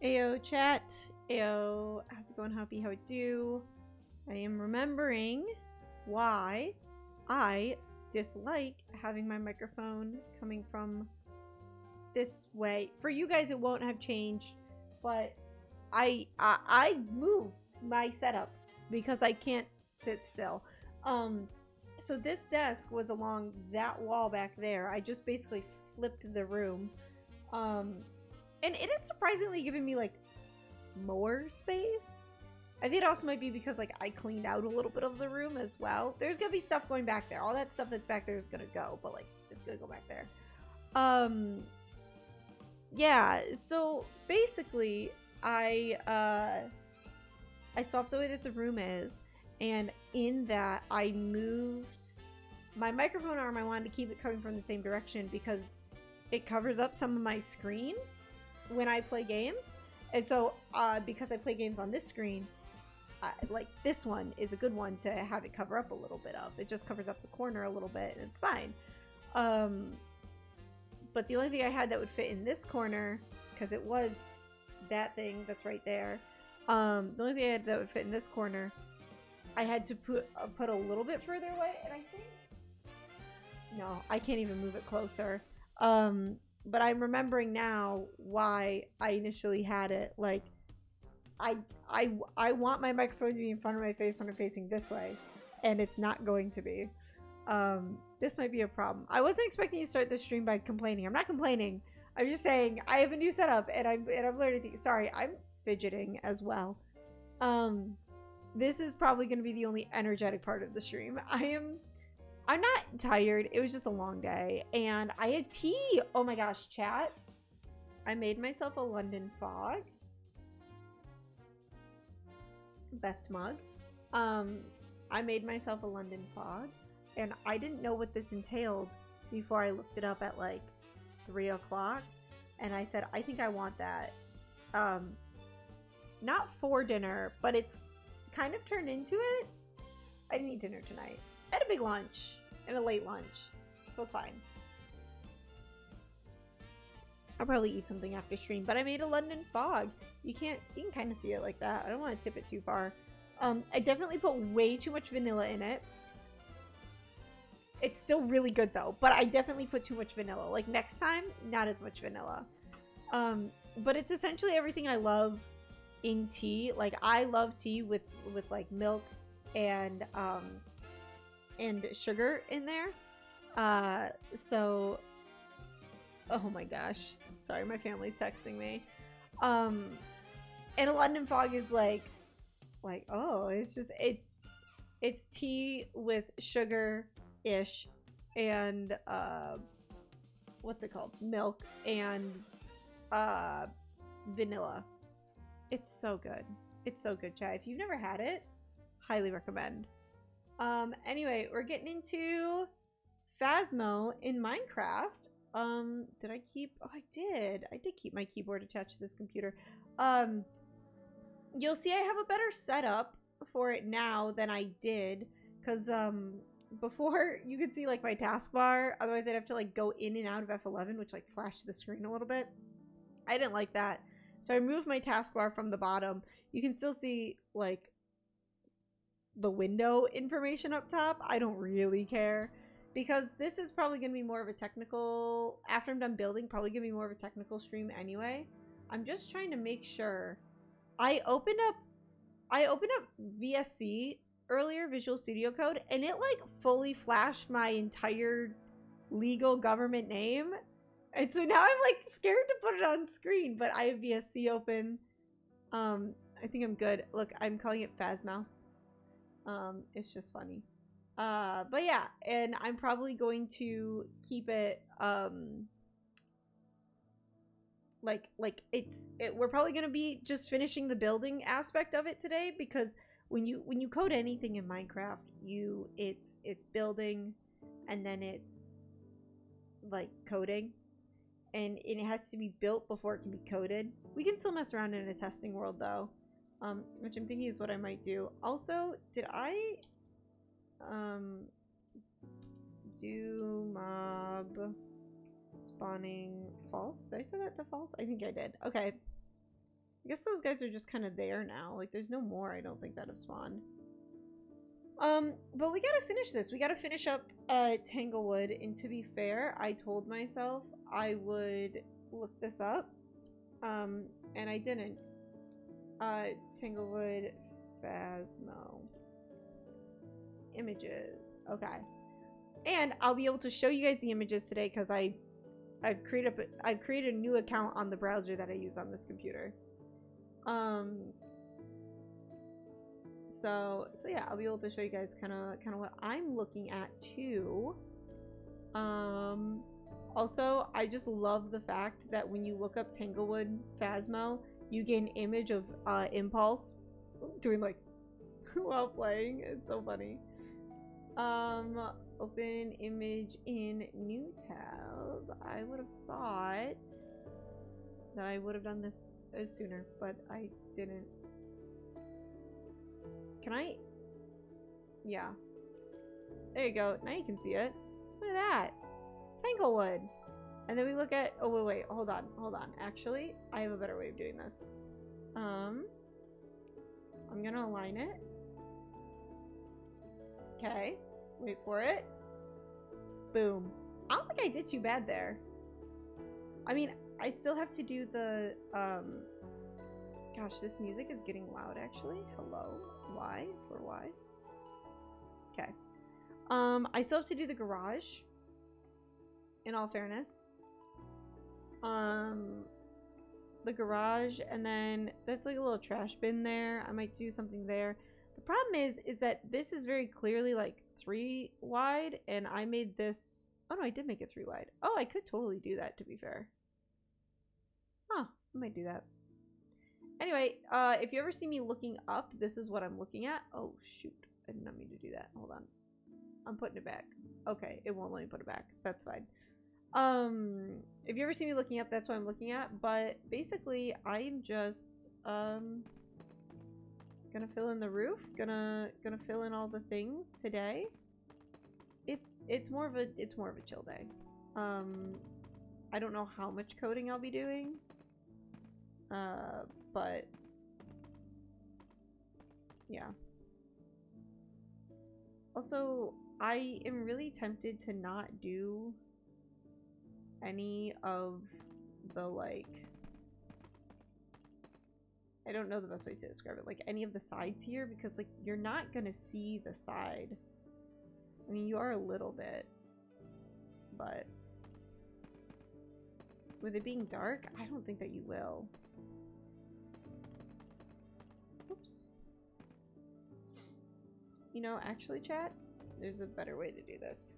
Ayo chat. Ayo, how's it going? Happy how it do? I am remembering why I dislike having my microphone coming from this way. For you guys it won't have changed, but I move my setup because I can't sit still. So this desk was along that wall back there. I just basically flipped the room. And it is surprisingly giving me like more space. I think it also might be because like I cleaned out a little bit of the room as well. There's gonna be stuff going back there. All that stuff that's back there is gonna go, but like it's gonna go back there. Yeah, so basically I swapped the way that the room is, and in that I moved my microphone arm. I wanted to keep it coming from the same direction because it covers up some of my screen when I play games. And so because I play games on this screen, like this one is a good one to have it cover up a little bit of. It just covers up the corner a little bit and it's fine. But the only thing I had that would fit in this corner, because it was that thing that's right there, the only thing I had that would fit in this corner, I had to put a little bit further away, and I think, no, I can't even move it closer. But I'm remembering now why I initially had it. Like, I want my microphone to be in front of my face when I'm facing this way, and it's not going to be. This might be a problem. I wasn't expecting you to start this stream by complaining. I'm not complaining. I'm just saying I have a new setup, and I'm learning things. Sorry, I'm fidgeting as well. This is probably going to be the only energetic part of the stream. I'm not tired. It was just a long day. And I had tea. Oh my gosh, chat. I made myself a London fog. Best mug. I made myself a London fog. And I didn't know what this entailed before I looked it up at like 3 o'clock. And I said, I think I want that. Not for dinner, but it's kind of turned into it. I didn't eat dinner tonight. I had a big lunch and a late lunch, so it's fine. I'll probably eat something after stream, but I made a London fog. You can kind of see it like that. I don't want to tip it too far. I definitely put way too much vanilla in it. It's still really good though, but I definitely put too much vanilla. Like next time, not as much vanilla. But it's essentially everything I love in tea. Like I love tea with like milk and sugar in there. So oh my gosh, sorry, my family's texting me. And a London fog is like oh, it's just it's tea with sugar ish and what's it called, milk and vanilla. It's so good. It's so good, chat. If you've never had it, highly recommend. Anyway, we're getting into Phasmo in Minecraft. Did I keep... Oh, I did keep my keyboard attached to this computer. You'll see I have a better setup for it now than I did, because before you could see like my taskbar, otherwise I'd have to like go in and out of F11, which like flashed the screen a little bit. I didn't like that, so I removed my taskbar from the bottom. You can still see like the window information up top. I don't really care, because this is probably gonna be more of a technical, after I'm done building, probably gonna be more of a technical stream anyway. I'm just trying to make sure. I opened up VSC earlier, Visual Studio Code, and it like fully flashed my entire legal government name, and so now I'm like scared to put it on screen, but I have VSC open. I think I'm good. Look, I'm calling it Phasmouse. It's just funny. But yeah, and I'm probably going to keep it we're probably going to be just finishing the building aspect of it today, because when you code anything in Minecraft, it's building and then it's like coding, and it has to be built before it can be coded. We can still mess around in a testing world though, which I'm thinking is what I might do. Also, did I do mob spawning false? Did I set that to false? I think I did. Okay. I guess those guys are just kind of there now. Like, there's no more, I don't think, that have spawned. But we gotta finish this. We gotta finish up Tanglewood, and to be fair, I told myself I would look this up. And I didn't. Tanglewood phasmo. Images. Okay. And I'll be able to show you guys the images today because I've created a new account on the browser that I use on this computer. So yeah, I'll be able to show you guys kind of what I'm looking at too. Also, I just love the fact that when you look up Tanglewood Phasmo, you get an image of Impulse doing like while playing. It's so funny. Open image in new tab. I would have thought that I would have done this sooner, but I didn't. Can I? Yeah. There you go. Now you can see it. Look at that. Tanglewood. And then we look at, oh wait, hold on. Actually, I have a better way of doing this. I'm gonna align it. Okay. Wait for it. Boom. I don't think I did too bad there. I mean, I still have to do the, gosh, this music is getting loud actually. Hello? Why? For why? Okay. I still have to do the garage. In all fairness. The garage, and then that's like a little trash bin there. I might do something there. The problem is that this is very clearly like 3 wide, and I made this. Oh no, I did make it 3 wide. Oh, I could totally do that, to be fair. Huh, I might do that. Anyway, if you ever see me looking up, this is what I'm looking at. Oh shoot, I did not mean to do that. Hold on. I'm putting it back. Okay, it won't let me put it back. That's fine. If you ever see me looking up, that's what I'm looking at. But basically, I'm just gonna fill in the roof. Gonna fill in all the things today. It's more of a chill day. I don't know how much coding I'll be doing. But yeah. Also, I am really tempted to not do any of the, like, I don't know the best way to describe it, like any of the sides here, because like you're not gonna see the side. I mean, you are a little bit, but with it being dark, I don't think that you will. Oops. You know, actually, chat, there's a better way to do this.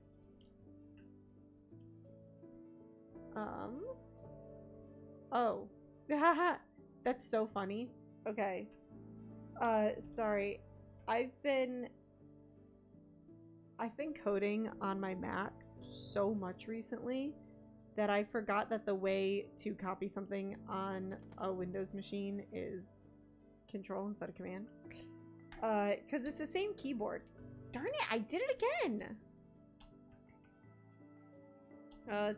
Oh. That's so funny. Okay. Sorry. I've been coding on my Mac so much recently that I forgot that the way to copy something on a Windows machine is Control instead of Command. Because it's the same keyboard. Darn it, I did it again!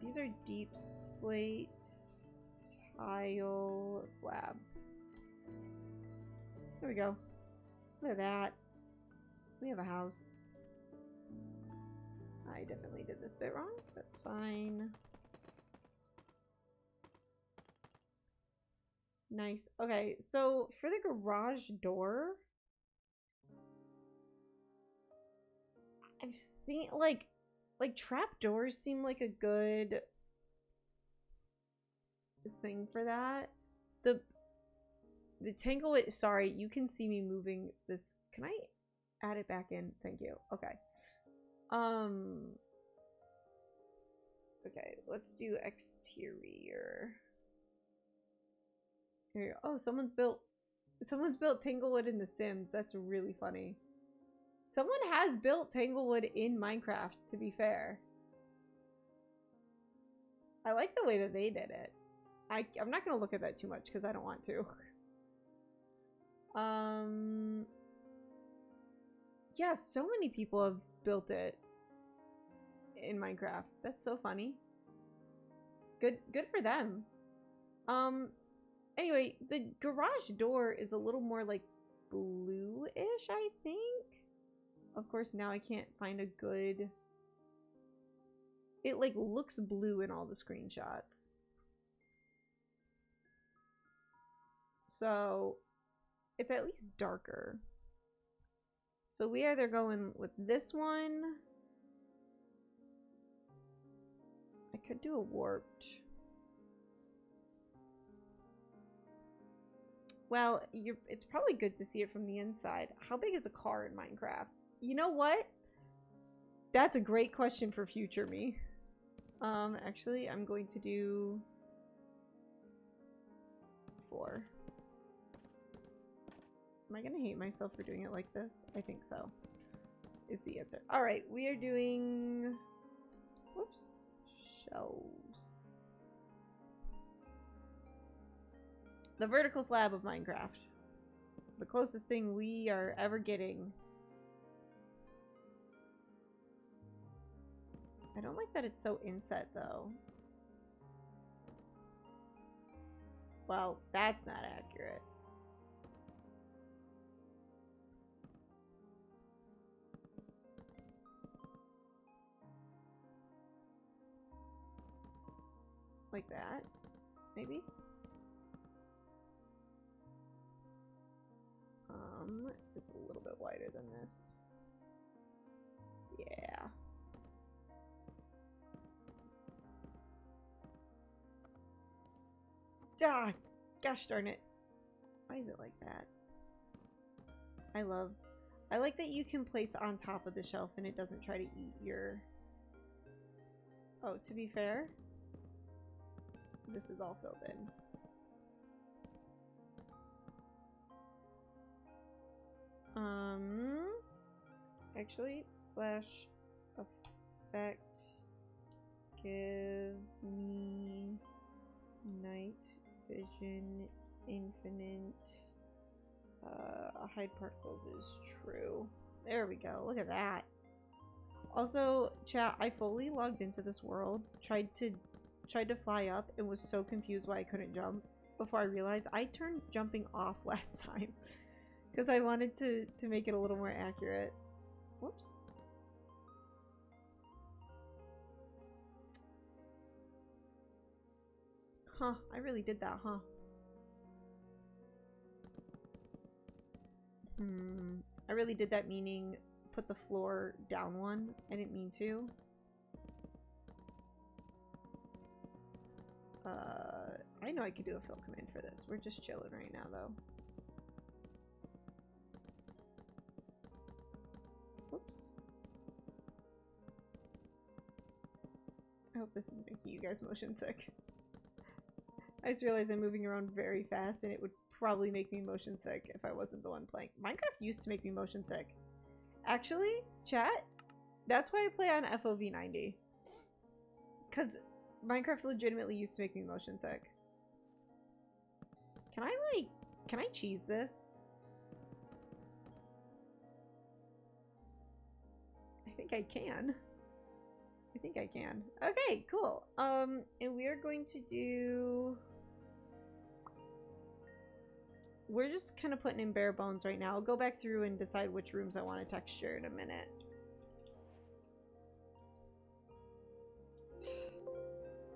These are deep slate, tile, slab. There we go. Look at that. We have a house. I definitely did this bit wrong. That's fine. Nice. Okay, so for the garage door, I've seen like trap doors seem like a good thing for that. The Tanglewood, sorry, you can see me moving this. Can I add it back in? Thank you. Okay. Okay, let's do exterior. Here, oh, someone's built Tanglewood in The Sims. That's really funny. Someone has built Tanglewood in Minecraft, to be fair. I like the way that they did it. I'm not gonna look at that too much because I don't want to. Yeah, so many people have built it in Minecraft. That's so funny. Good for them. Anyway, the garage door is a little more like blue-ish, I think. Of course, now I can't find a good... It like looks blue in all the screenshots. So it's at least darker. So we either going with this one. I could do a warped. Well, it's probably good to see it from the inside. How big is a car in Minecraft? You know what? That's a great question for future me. Actually, I'm going to do 4. Am I gonna hate myself for doing it like this? I think so. Is the answer. Alright, we are doing... Whoops. Shelves. The vertical slab of Minecraft. The closest thing we are ever getting. I don't like that it's so inset, though. Well, that's not accurate. Like that, maybe? It's a little bit wider than this. Yeah. Ah, gosh darn it. Why is it like that? I like that you can place on top of the shelf and it doesn't try to eat your... Oh, to be fair, this is all filled in. Actually, slash effect give me night vision infinite hide particles is true. There we go. Look at that. Also, chat, I fully logged into this world, tried to fly up and was so confused why I couldn't jump before I realized I turned jumping off last time because I wanted to make it a little more accurate. Whoops. Huh, I really did that, huh? I really did that, meaning put the floor down one. I didn't mean to. I know I could do a fill command for this. We're just chilling right now, though. Whoops. I hope this is making you guys motion sick. I just realized I'm moving around very fast and it would probably make me motion sick if I wasn't the one playing. Minecraft used to make me motion sick. Actually, chat, that's why I play on FOV 90. Because Minecraft legitimately used to make me motion sick. Can I cheese this? I think I can. I think I can. Okay, cool. And we are going to do... We're just kind of putting in bare bones right now. I'll go back through and decide which rooms I want to texture in a minute.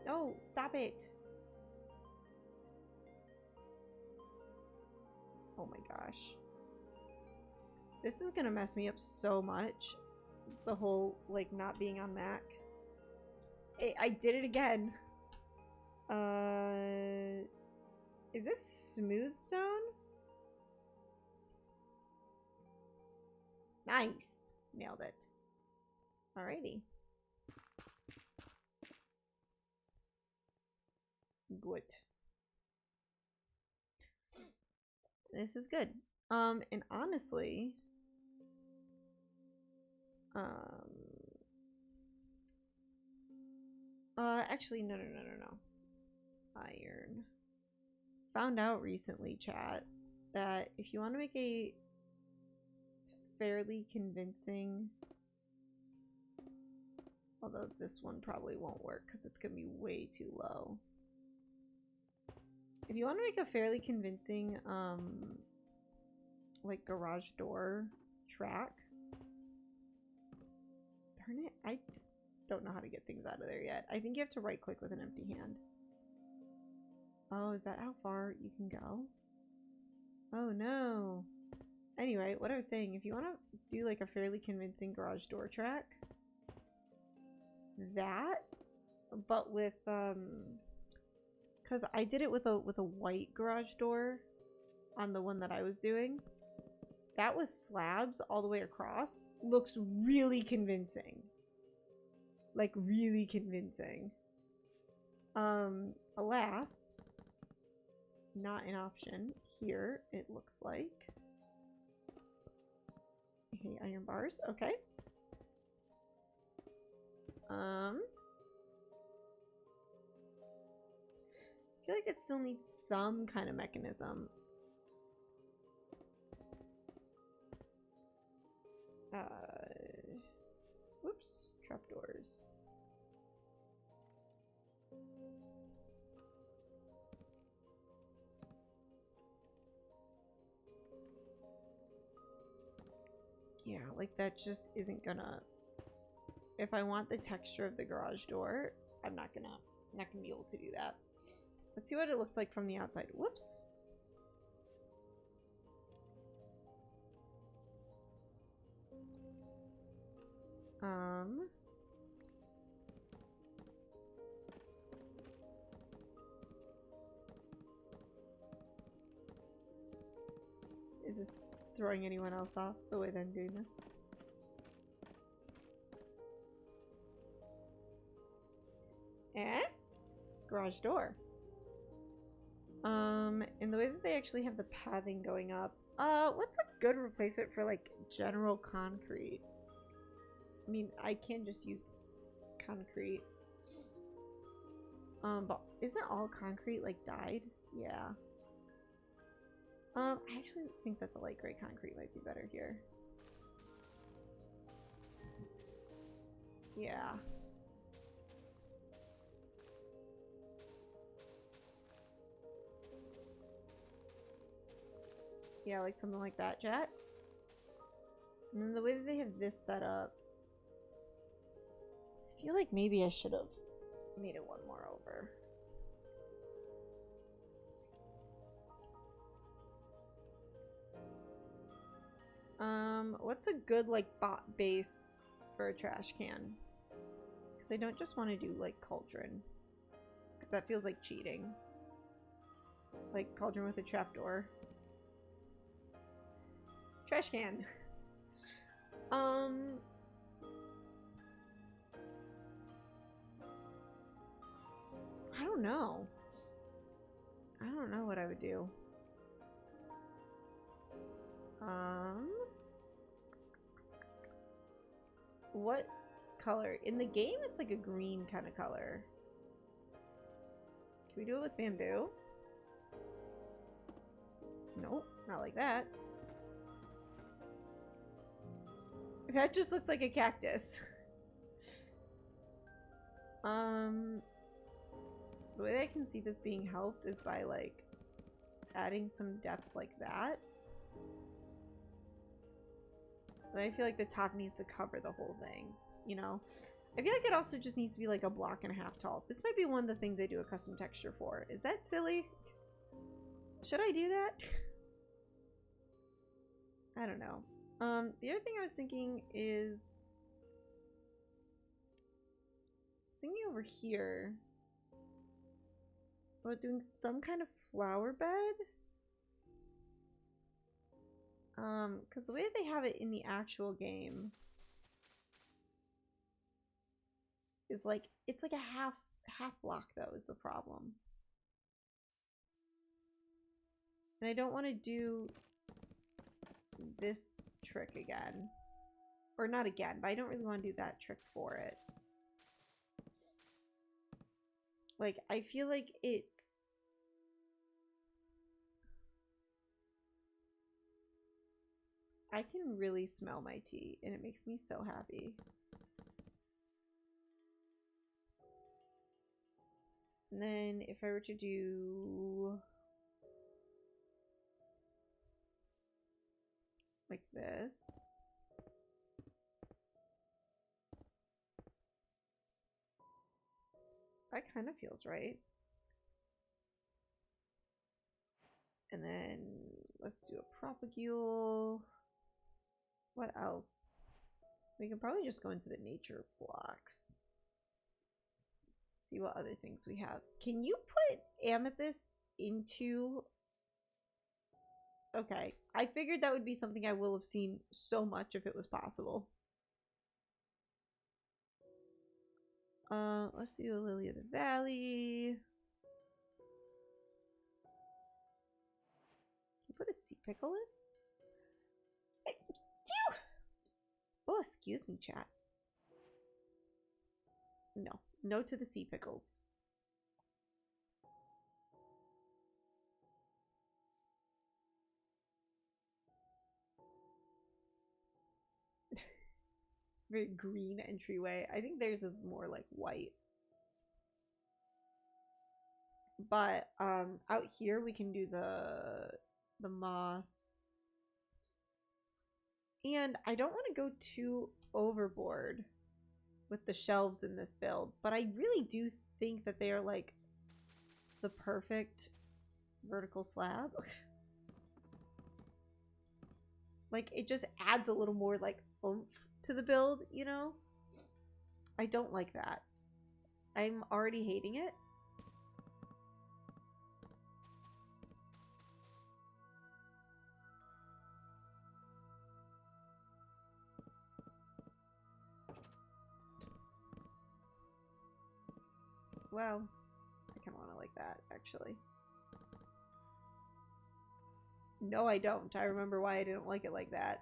No, stop it. Oh my gosh. This is gonna mess me up so much. The whole, like, not being on Mac. I did it again. Is this smooth stone? Nice. Nailed it. Alrighty. Good. This is good. And honestly, actually, no. Iron. Found out recently, chat, that if you want to make a fairly convincing, although this one probably won't work because it's gonna be way too low. If you want to make a fairly convincing, like garage door track. Darn it, I just don't know how to get things out of there yet. I think you have to right click with an empty hand. Oh, is that how far you can go? Oh no. Anyway, what I was saying, if you want to do like a fairly convincing garage door track, that, but with because I did it with a white garage door on the one that I was doing. That was slabs all the way across. Looks really convincing. Like really convincing. Alas, not an option here, it looks like. Okay, iron bars, okay. I feel like it still needs some kind of mechanism. Whoops, trapdoors. Yeah, like that just isn't gonna. If I want the texture of the garage door, I'm not gonna be able to do that. Let's see what it looks like from the outside. Whoops. Is this throwing anyone else off the way that I'm doing this? And garage door. In the way that they actually have the pathing going up. What's a good replacement for like general concrete? I mean, I can just use concrete. But isn't all concrete like dyed? Yeah. I actually think that the light gray concrete might be better here. Yeah. Yeah, like something like that, Jet. And then the way that they have this set up, I feel like maybe I should have made it one more over. What's a good like base for a trash can? Because I don't just want to do like cauldron, because that feels like cheating. Like cauldron with a trapdoor. Trash can. I don't know. I don't know what I would do. What color? In the game, it's like a green kind of color. Can we do it with bamboo? Nope, not like that. That just looks like a cactus. The way I can see this being helped is by like adding some depth like that. But I feel like the top needs to cover the whole thing, you know? I feel like it also just needs to be like a block and a half tall. This might be one of the things I do a custom texture for. Is that silly? Should I do that? I don't know. The other thing I was thinking is over here about doing some kind of flower bed. Because the way that they have it in the actual game is like, it's like a half block though is the problem. And I don't want to do this trick again. Or not again, but I don't really want to do that trick for it. Like, I feel like it's... I can really smell my tea, and it makes me so happy. And then if I were to do this. That kind of feels right. And then let's do a propagule. What else? We can probably just go into the nature blocks. See what other things we have. Can you put amethyst into... Okay, I figured that would be something I will have seen so much if it was possible. Let's do a lily of the valley. Can you put a sea pickle in? Oh, excuse me, chat. No. No to the sea pickles. Very green entryway. I think theirs is more like white. But out here we can do the moss. And I don't want to go too overboard with the shelves in this build, but I really do think that they are like the perfect vertical slab. Like it just adds a little more like oomph to the build, you know? I don't like that. I'm already hating it. Well, I kind of want to like that, actually. No, I don't. I remember why I didn't like it like that.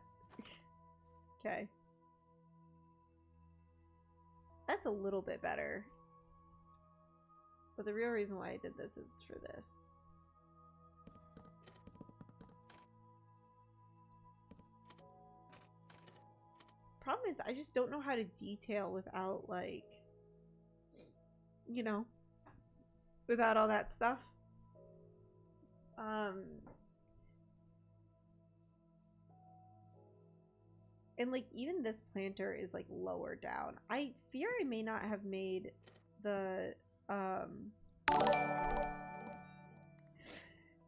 Okay. That's a little bit better. But the real reason why I did this is for this. Problem is, I just don't know how to detail without, like, you know, without all that stuff. And like even this planter is like lower down. I fear I may not have made the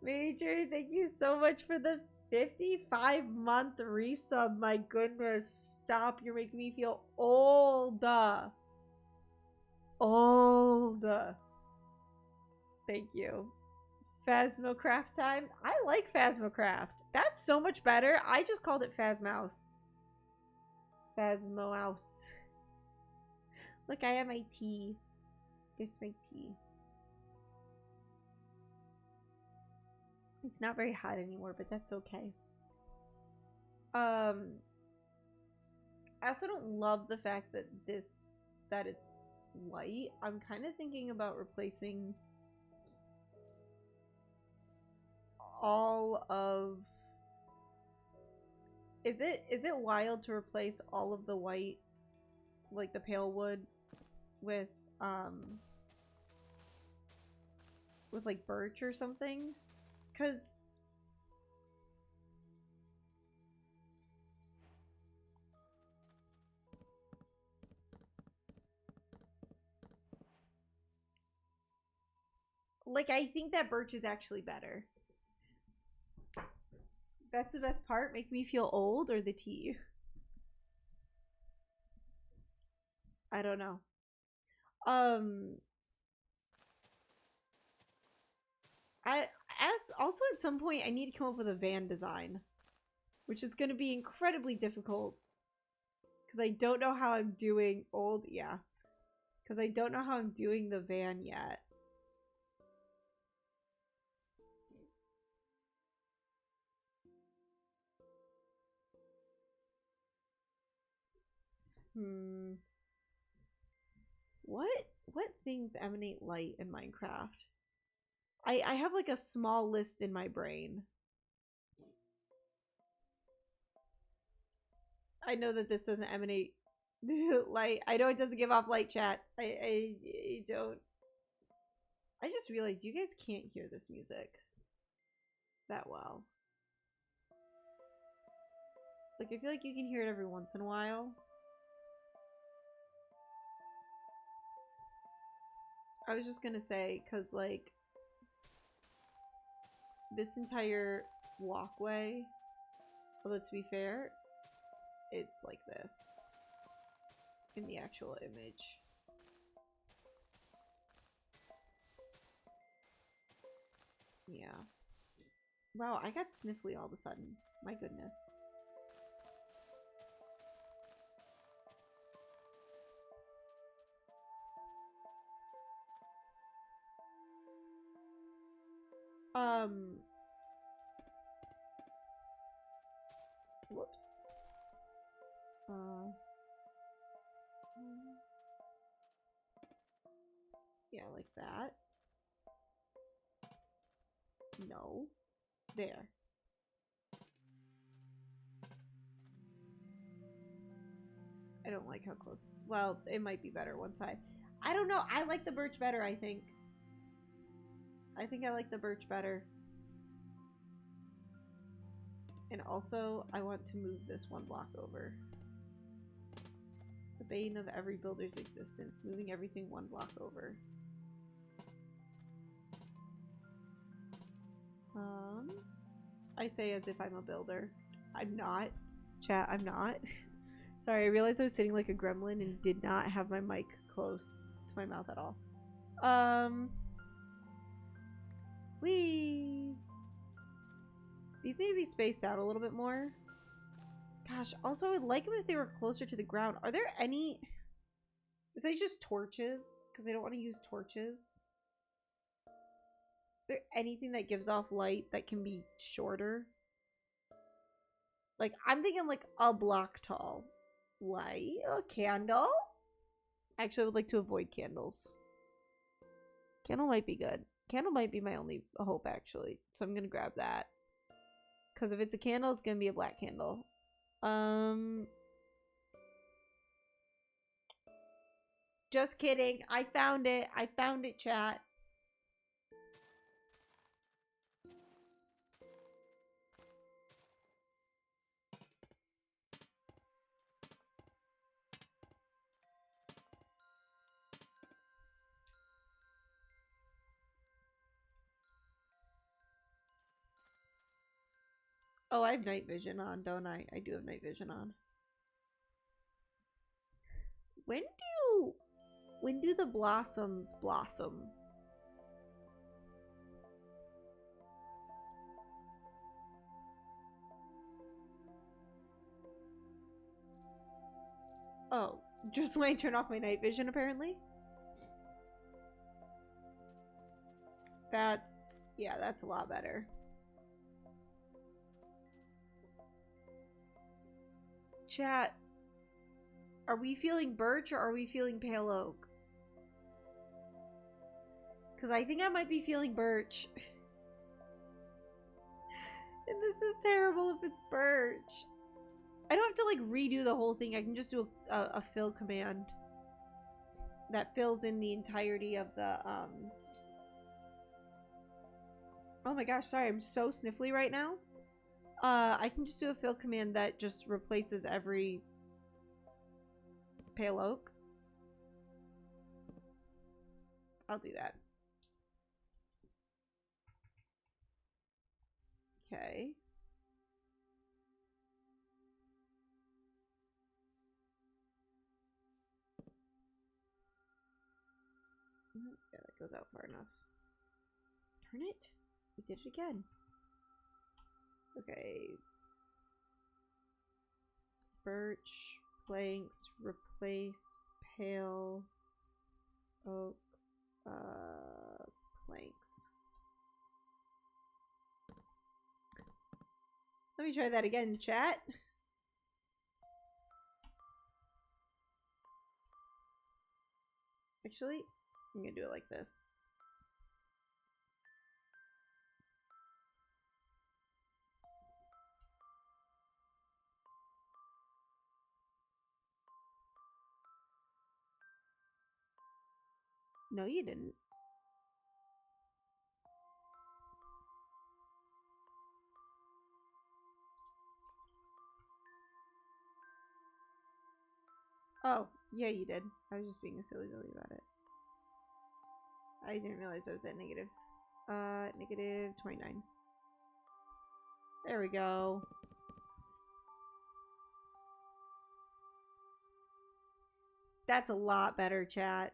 Major, thank you so much for the 55-month resub. My goodness, stop. You're making me feel old. Old. Thank you. Phasmo craft time. I like Phasmo craft. That's so much better. I just called it Phasmouse. Phasmouse. Look, I have my tea. This is my tea. It's not very hot anymore, but that's okay. I also don't love the fact that it's white. I'm kind of thinking about replacing all of... Is it wild to replace all of the white, like the pale wood, with like birch or something? Because like I think that birch is actually better. That's the best part. Make me feel old, or the tea? I don't know. As also at some point I need to come up with a van design, which is going to be incredibly difficult because I don't know how I'm doing because I don't know how I'm doing the van yet. What things emanate light in Minecraft? I have like a small list in my brain. I know that this doesn't emanate light. I know it doesn't give off light, chat. I don't. I just realized you guys can't hear this music that well. Like, I feel like you can hear it every once in a while. I was just gonna say, because, like, this entire walkway, although to be fair, it's like this in the actual image. Yeah. Wow, I got sniffly all of a sudden. My goodness. Whoops. Yeah, like that. No. There. I don't like how close. Well, it might be better once I don't know. I like the birch better, I think. I think I like the birch better. And also, I want to move this one block over. The bane of every builder's existence, moving everything one block over. I say as if I'm a builder. I'm not. Chat, I'm not. Sorry, I realized I was sitting like a gremlin and did not have my mic close to my mouth at all. Whee! These need to be spaced out a little bit more. Gosh, also I would like them if they were closer to the ground. Are there any... Is it just torches? Because I don't want to use torches. Is there anything that gives off light that can be shorter? Like, I'm thinking like a block tall light. A candle? Actually, I would like to avoid candles. Candle might be good. Candle might be my only hope, actually. So I'm gonna grab that. Because if it's a candle, it's gonna be a black candle. Just kidding. I found it. I found it, chat. Oh, I have night vision on, don't I? I do have night vision on. When do the blossoms blossom? Oh, just when I turn off my night vision, apparently? Yeah, that's a lot better. Chat, are we feeling birch or are we feeling pale oak? Because I think I might be feeling birch. And this is terrible if it's birch. I don't have to like redo the whole thing. I can just do a fill command that fills in the entirety of the Oh my gosh, sorry, I'm so sniffly right now. I can just do a fill command that just replaces every pale oak. I'll do that. Okay. Yeah, that goes out far enough. Turn it. We did it again. Okay. Birch, planks, replace, pale, oak, planks. Let me try that again, chat. Actually, I'm gonna do it like this. No, you didn't. Oh, yeah, you did. I was just being a silly Billy about it. I didn't realize I was at negative. Negative 29. There we go. That's a lot better, chat.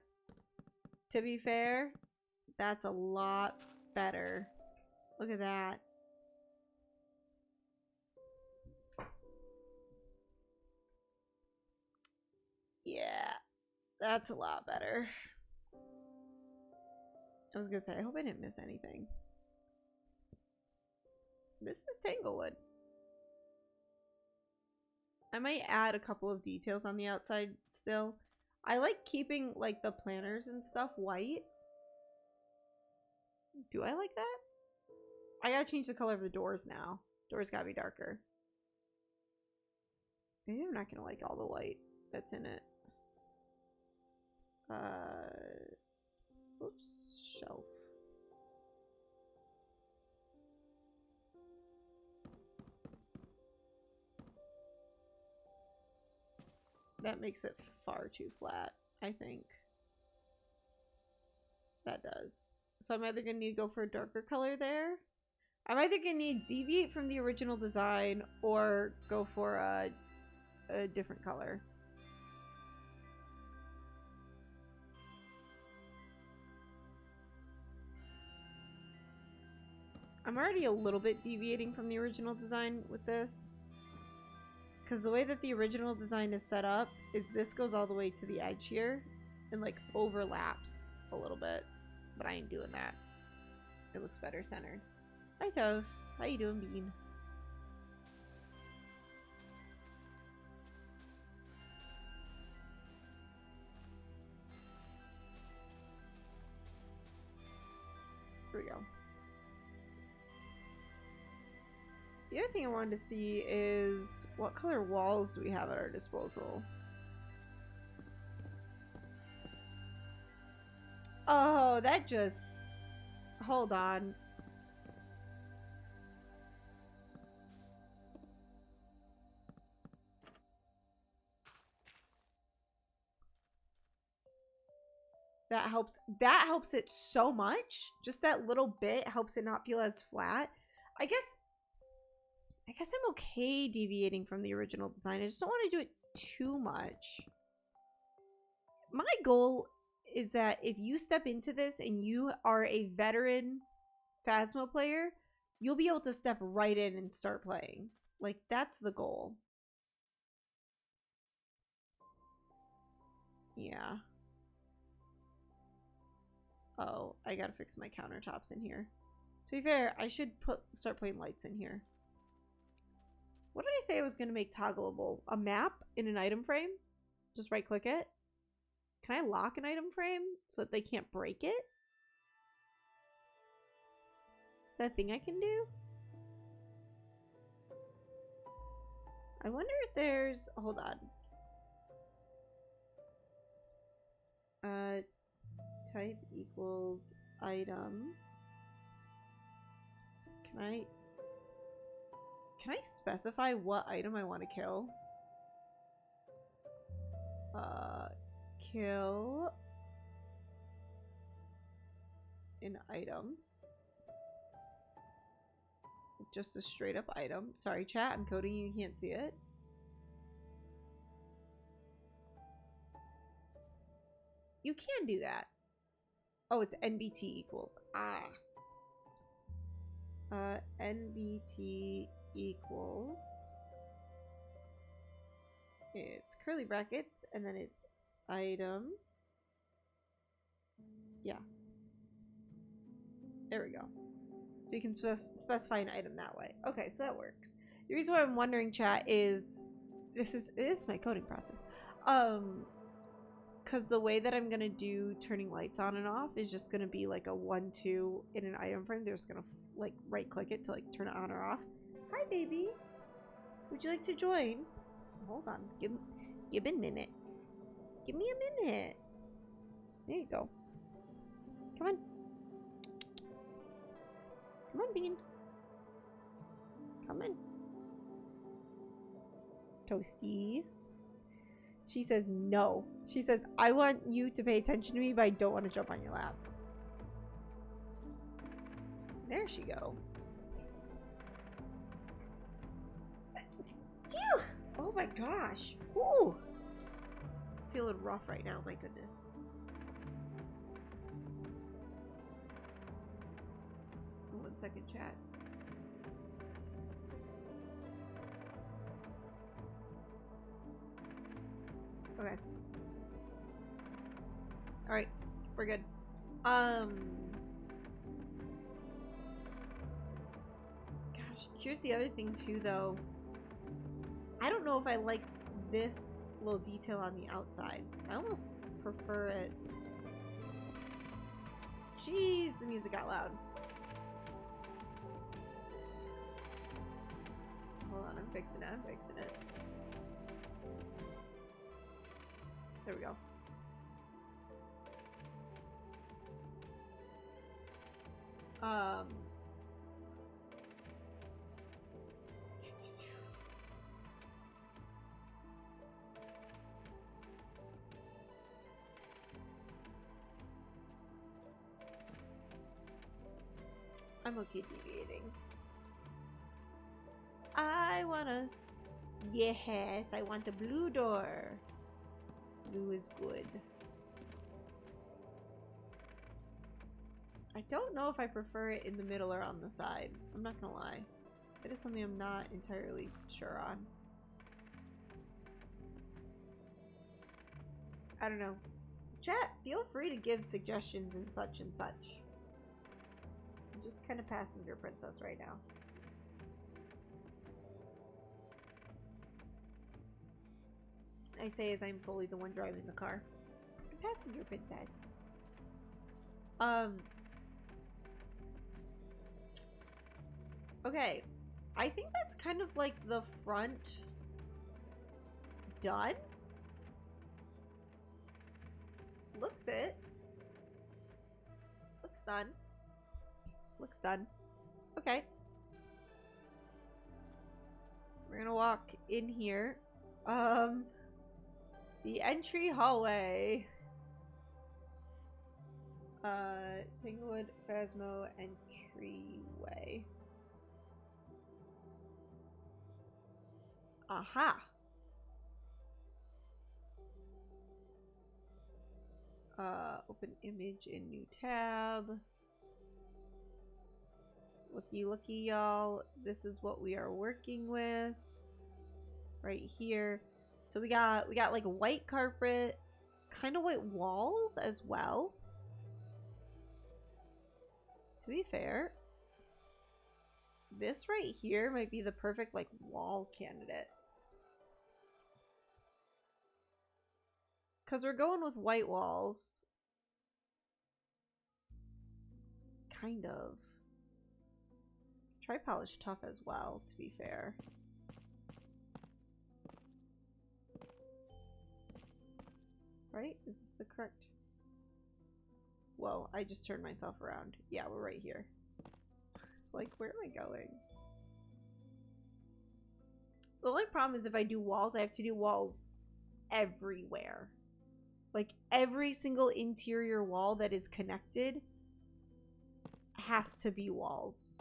To be fair, that's a lot better. Look at that. Yeah, that's a lot better. I was gonna say, I hope I didn't miss anything. This is tanglewood. I might add a couple of details on the outside still. I like keeping like the planters and stuff white. Do I like that? I gotta change the color of the doors now. Doors gotta be darker. Maybe I'm not gonna like all the white that's in it. Oops, shelf. That makes it far too flat, I think. That does. So I'm either gonna need to go for a darker color there. I'm either gonna need to deviate from the original design or go for a different color. I'm already a little bit deviating from the original design with this. Because the way that the original design is set up is this goes all the way to the edge here and like overlaps a little bit. But I ain't doing that. It looks better centered. Hi Toast. How you doing, Bean? Here we go. The other thing I wanted to see is what color walls do we have at our disposal? Oh, that just... Hold on. That helps it so much. Just that little bit helps it not feel as flat. I guess I'm okay deviating from the original design. I just don't want to do it too much. My goal is that if you step into this and you are a veteran Phasmo player, you'll be able to step right in and start playing. Like, that's the goal. Yeah. Oh, I gotta fix my countertops in here. To be fair, I should start putting lights in here. What did I say I was going to make toggleable? A map in an item frame? Just right click it? Can I lock an item frame so that they can't break it? Is that a thing I can do? I wonder if there's... Hold on. Type equals item. Can I specify what item I want to kill? Kill an item. Just a straight up item. Sorry, chat, I'm coding, you can't see it. You can do that. Oh, it's NBT equals. Ah. NBT equals. It's curly brackets, and then it's item. Yeah. There we go. So you can specify an item that way. Okay, so that works. The reason why I'm wondering, chat, is it is my coding process. Because the way that I'm gonna do turning lights on and off is just gonna be like a 1-2 in an item frame. They're just gonna like right click it to like turn it on or off. Hi, baby. Would you like to join? Hold on. Give me a minute. Give me a minute. There you go. Come on. Come on, Bean. Come on. Toasty. She says no. She says, I want you to pay attention to me, but I don't want to jump on your lap. There she go. Phew! Oh my gosh. Woo! Feeling rough right now, my goodness. One second, chat. Okay. Alright, we're good. Gosh, here's the other thing too, though. I don't know if I like this little detail on the outside. I almost prefer it. Jeez, the music got loud. Hold on, I'm fixing it. I'm fixing it. There we go. I'm okay deviating. I want a... Yes, I want a blue door. Blue is good. I don't know if I prefer it in the middle or on the side. I'm not gonna lie. It is something I'm not entirely sure on. I don't know. Chat, feel free to give suggestions and such and such. I'm just kind of passenger princess right now. I say as I'm fully the one driving the car. Passenger princess. Okay. I think that's kind of like the front done. Looks it. Looks done. Looks done. Okay. We're gonna walk in here. The entry hallway. Tanglewood, Phasmo, entryway. Aha! Open image in new tab. Looky looky, y'all. This is what we are working with. Right here. So we got like a white carpet, kind of white walls as well. To be fair, this right here might be the perfect like wall candidate. Because we're going with white walls. Kind of. Tri-polish tough as well, to be fair. Right? Is this the correct? Whoa, I just turned myself around. Yeah, we're right here. It's like, where am I going? The only problem is if I do walls, I have to do walls everywhere. Like, every single interior wall that is connected has to be walls.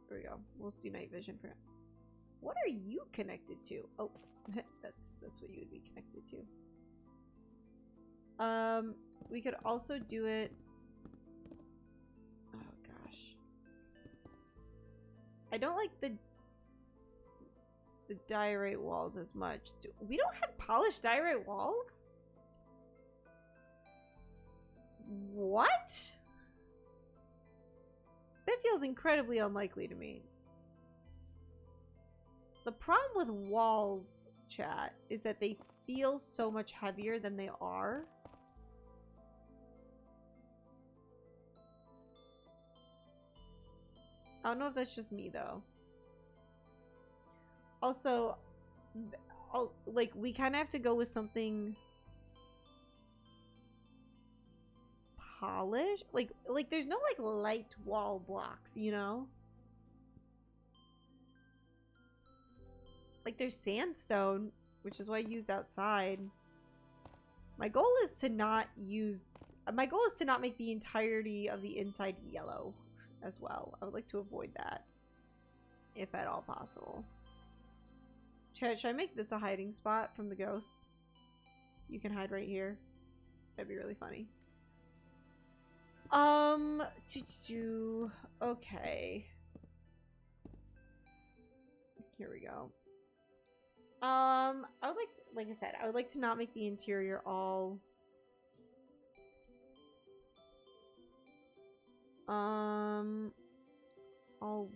There we go. We'll see night vision for it. What are you connected to? Oh, that's what you would be connected to. We could also do it. Oh gosh. I don't like the diorite walls as much. We don't have polished diorite walls? What? That feels incredibly unlikely to me. The problem with walls, chat, is that they feel so much heavier than they are. I don't know if that's just me, though. Also, like, we kind of have to go with something polished. Like there's no like light wall blocks, you know? Like there's sandstone, which is what I used outside. My goal is to not make the entirety of the inside yellow as well. I would like to avoid that, if at all possible. Should I make this a hiding spot from the ghosts? You can hide right here. That'd be really funny. Okay. Here we go. I would like I said, I would like to not make the interior all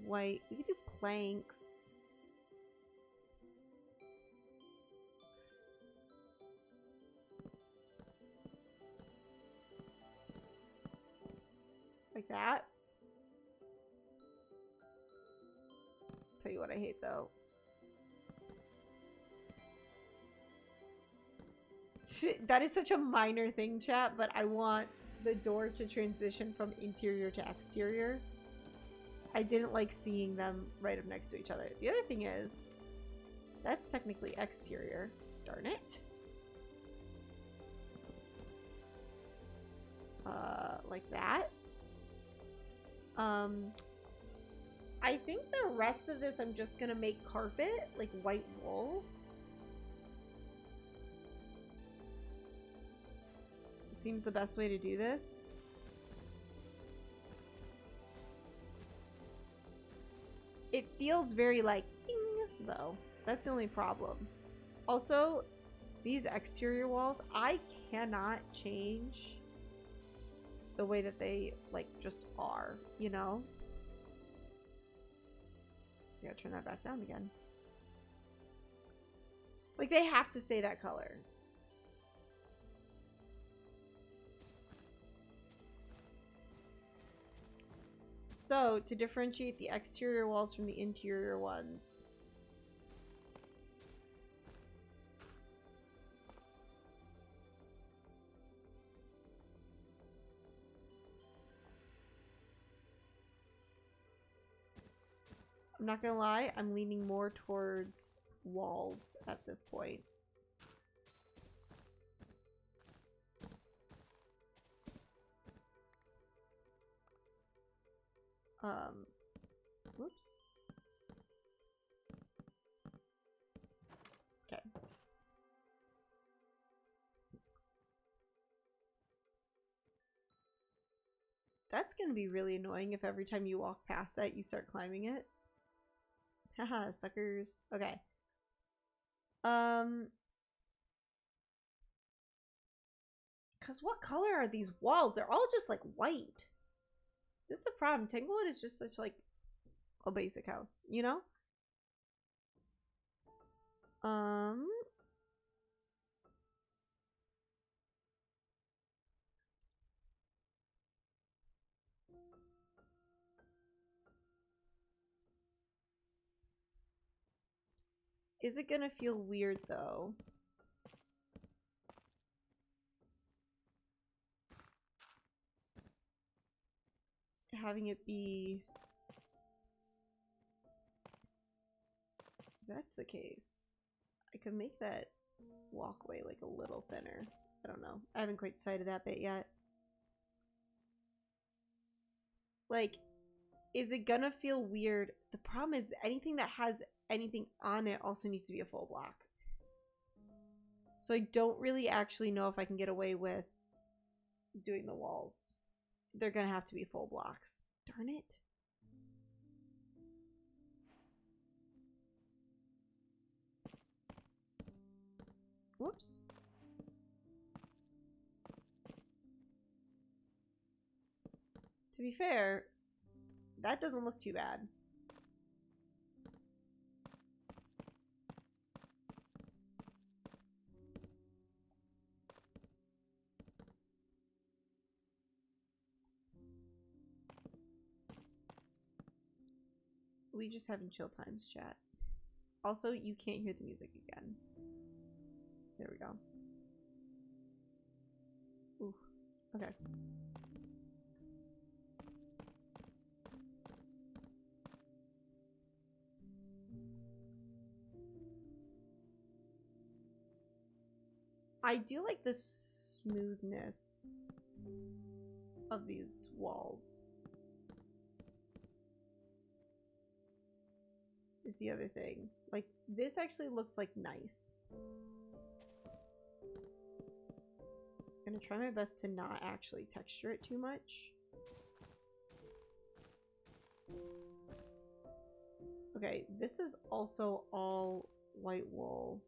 white. We could do planks. Like that. Tell you what I hate though. That is such a minor thing, chat, but I want the door to transition from interior to exterior. I didn't like seeing them right up next to each other. The other thing is, that's technically exterior. Darn it. Like that. I think the rest of this I'm just gonna make carpet, like white wool. Seems the best way to do this. It feels very like ding, though. That's the only problem. Also, these exterior walls, I cannot change the way that they like just are, you know? I gotta turn that back down again. Like they have to stay that color. So, to differentiate the exterior walls from the interior ones. I'm not gonna lie, I'm leaning more towards walls at this point. Whoops. Okay. That's gonna be really annoying if every time you walk past that you start climbing it. Haha, suckers. Okay. Cause what color are these walls? They're all just like white. This is the problem. Tanglewood is just such like a basic house, you know? Is it gonna feel weird though? Having it be... If that's the case, I could make that walkway like a little thinner. I don't know. I haven't quite decided that bit yet. Like, is it gonna feel weird? The problem is anything that has anything on it also needs to be a full block. So I don't really actually know if I can get away with doing the walls. They're gonna have to be full blocks. Darn it. Whoops. To be fair, that doesn't look too bad. We just having chill times, chat. Also, you can't hear the music again. There we go. Ooh. Okay. I do like the smoothness of these walls. Is the other thing. Like, this actually looks like nice. I'm gonna try my best to not actually texture it too much. Okay, this is also all white wool.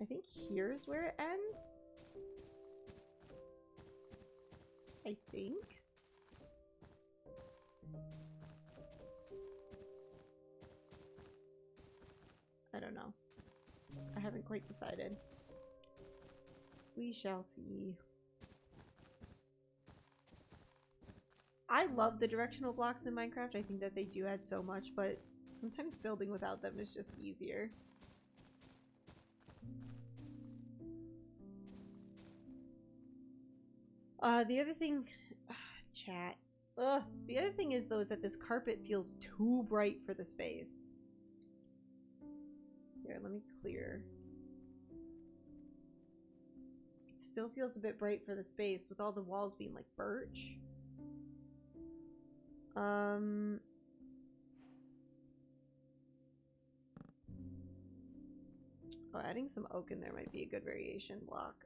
I think here's where it ends. I think. I don't know. I haven't quite decided. We shall see. I love the directional blocks in Minecraft. I think that they do add so much, but sometimes building without them is just easier. The other thing, chat. The other thing is though is that this carpet feels too bright for the space. Here, let me clear. It still feels a bit bright for the space with all the walls being like birch. Oh, adding some oak in there might be a good variation block.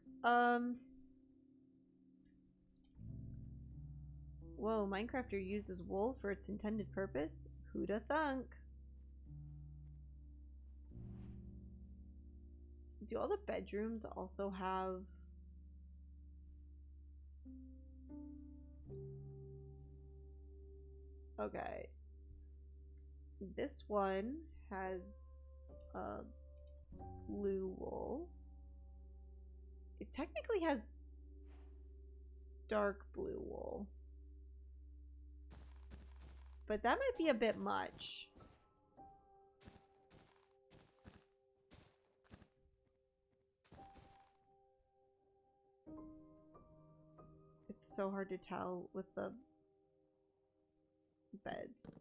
Whoa, Minecrafter uses wool for its intended purpose? Who'da thunk? Do all the bedrooms also have... Okay. This one has blue wool. It technically has dark blue wool. But that might be a bit much. It's so hard to tell with the beds.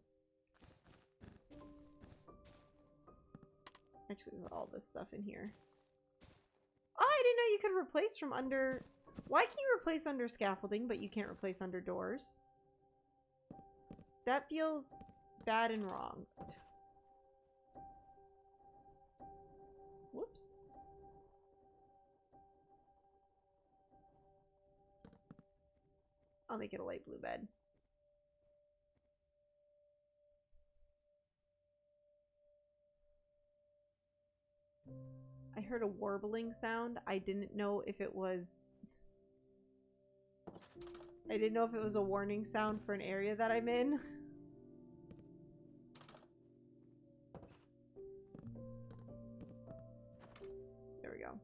Actually, there's all this stuff in here. Oh, I didn't know you could replace from under... Why can you replace under scaffolding, but you can't replace under doors? That feels bad and wrong. Whoops. I'll make it a light blue bed. I heard a warbling sound. I didn't know if it was... I didn't know if it was a warning sound for an area that I'm in. There we go.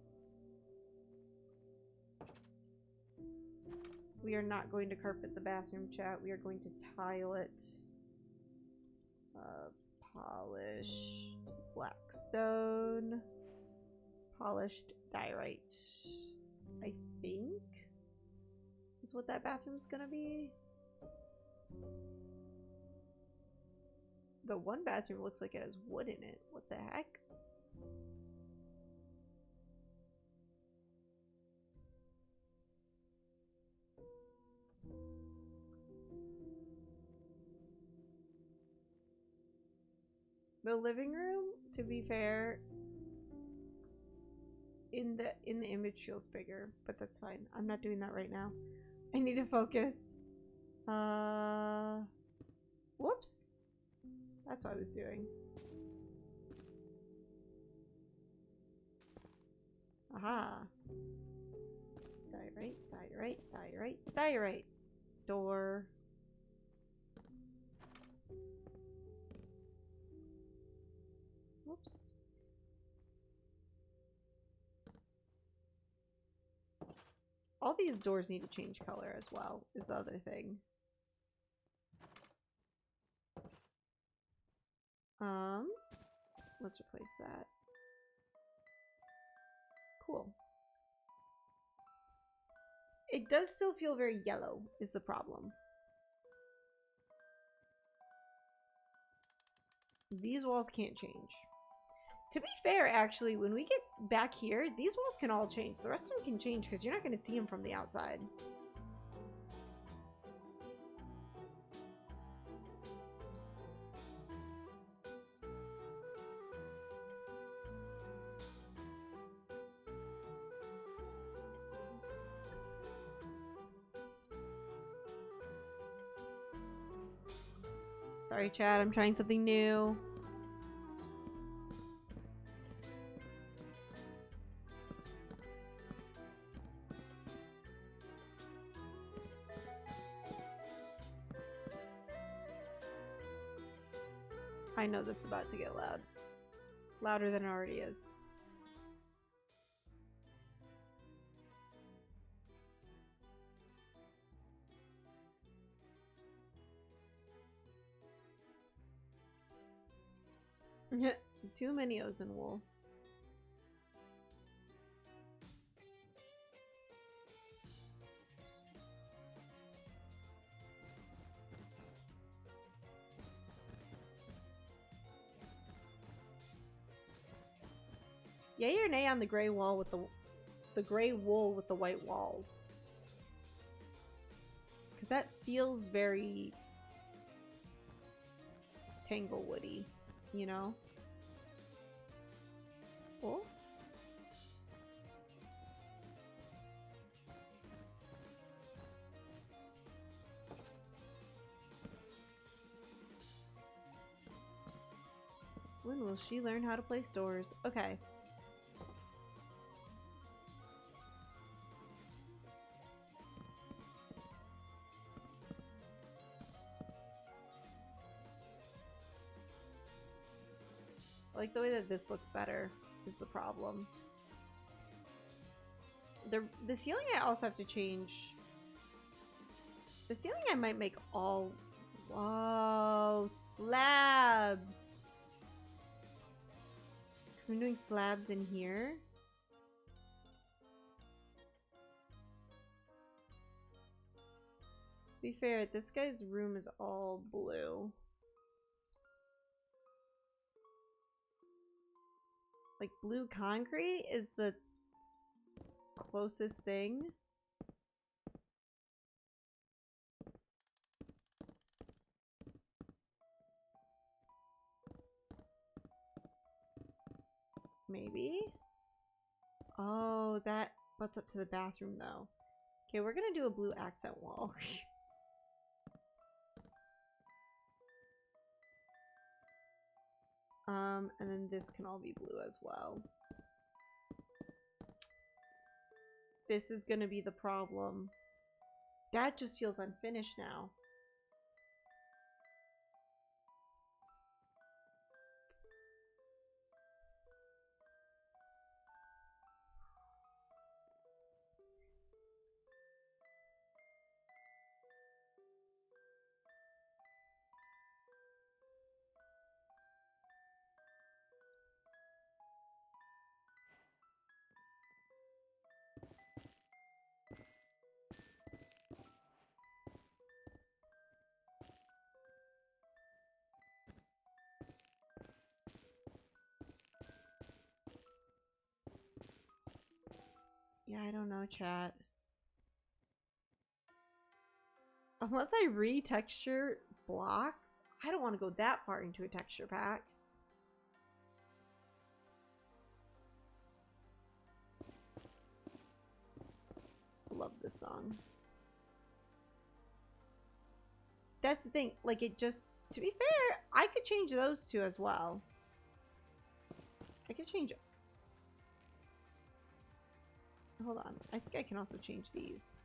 We are not going to carpet the bathroom, chat. We are going to tile it. Polished black stone. Polished diorite. I think is what that bathroom's gonna be. The one bathroom looks like it has wood in it. What the heck? The living room, to be fair, in the image feels bigger, but that's fine. I'm not doing that right now. I need to focus. Whoops. That's what I was doing. Aha. Diorite, diorite, diorite, diorite. Door. Whoops. All these doors need to change color as well, is the other thing. Let's replace that. Cool. It does still feel very yellow, is the problem. These walls can't change. To be fair, actually, when we get back here, these walls can all change. The rest of them can change because you're not going to see them from the outside. Sorry, Chad, I'm trying something new. I know this is about to get loud. Louder than it already is. Too many O's in wool. Yay or nay on the gray wall with the gray wool with the white walls? Because that feels very tanglewoody, you know? Oh. When will she learn how to place doors? Okay. I like the way that this looks better is the problem. The ceiling I also have to change. The ceiling I might make all... Whoa, slabs! Because I'm doing slabs in here. To be fair, this guy's room is all blue. Like, blue concrete is the closest thing. Maybe? Oh, that butts up to the bathroom, though. Okay, we're gonna do a blue accent wall. And then this can all be blue as well. This is gonna be the problem. That just feels unfinished now. Yeah, I don't know, chat. Unless I retexture blocks, I don't want to go that far into a texture pack. Love this song. That's the thing, like it just, to be fair, I could change those two as well. I could change it. Hold on, I think I can also change these.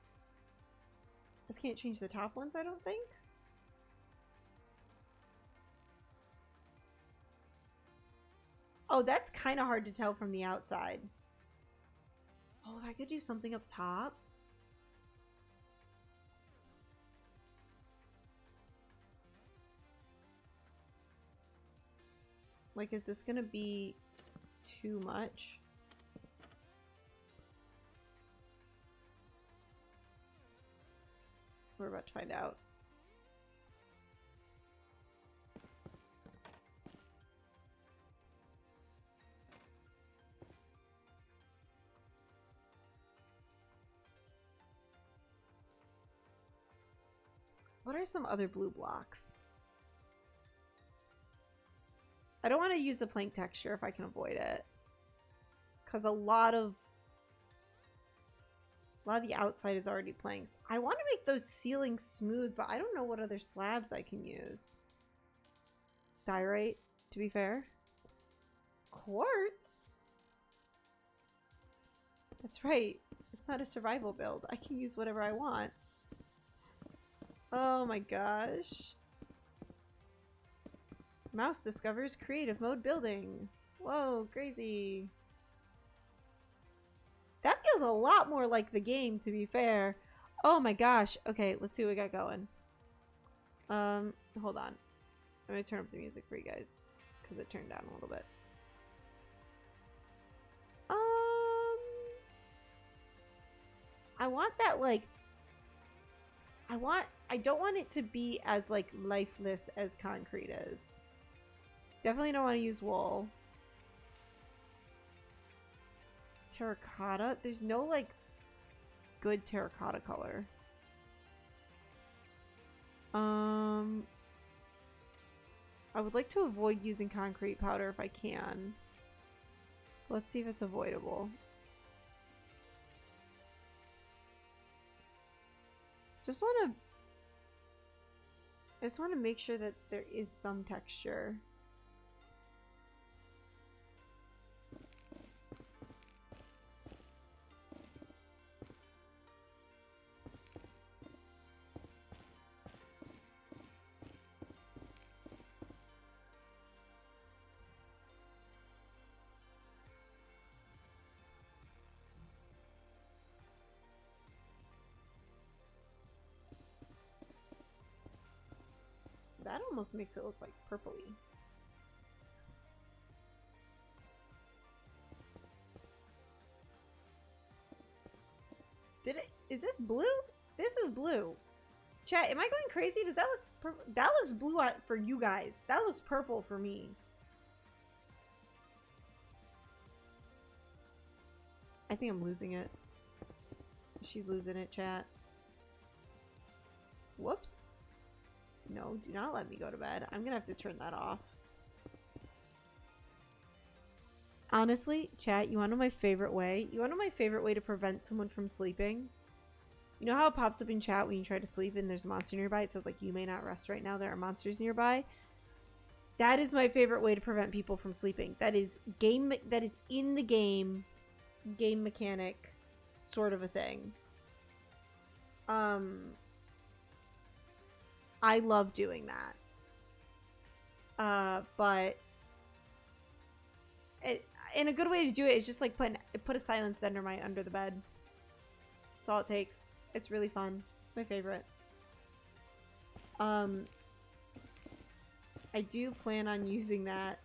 I just can't change the top ones, I don't think. Oh, that's kind of hard to tell from the outside. Oh, if I could do something up top. Like, is this gonna be too much? We're about to find out. What are some other blue blocks? I don't want to use the plank texture if I can avoid it. Because a lot of the outside is already planks. I want to make those ceilings smooth, but I don't know what other slabs I can use. Diorite, to be fair. Quartz? That's right. It's not a survival build. I can use whatever I want. Oh my gosh. Mouse discovers creative mode building. Whoa, crazy. That feels a lot more like the game, to be fair. Oh my gosh. Okay, let's see what we got going. Hold on. I'm gonna turn up the music for you guys because it turned down a little bit. I want that, like, I don't want it to be as, like, lifeless as concrete is. Definitely don't want to use wool. Terracotta? There's no, like, good terracotta color. I would like to avoid using concrete powder if I can. Let's see if it's avoidable. I just want to make sure that there is some texture. That almost makes it look like purpley. Is this blue? This is blue. Chat, am I going crazy? Does that look purple? That looks blue for you guys. That looks purple for me. I think I'm losing it. She's losing it, chat. Whoops. No, do not let me go to bed. I'm gonna have to turn that off. Honestly, chat, you wanna know my favorite way? You wanna know my favorite way to prevent someone from sleeping? You know how it pops up in chat when you try to sleep and there's a monster nearby? It says, like, you may not rest right now. There are monsters nearby. That is my favorite way to prevent people from sleeping. That is in the game mechanic sort of a thing. I love doing that. But and a good way to do it is just like put a silent dender under the bed. That's all it takes. It's really fun. It's my favorite. I do plan on using that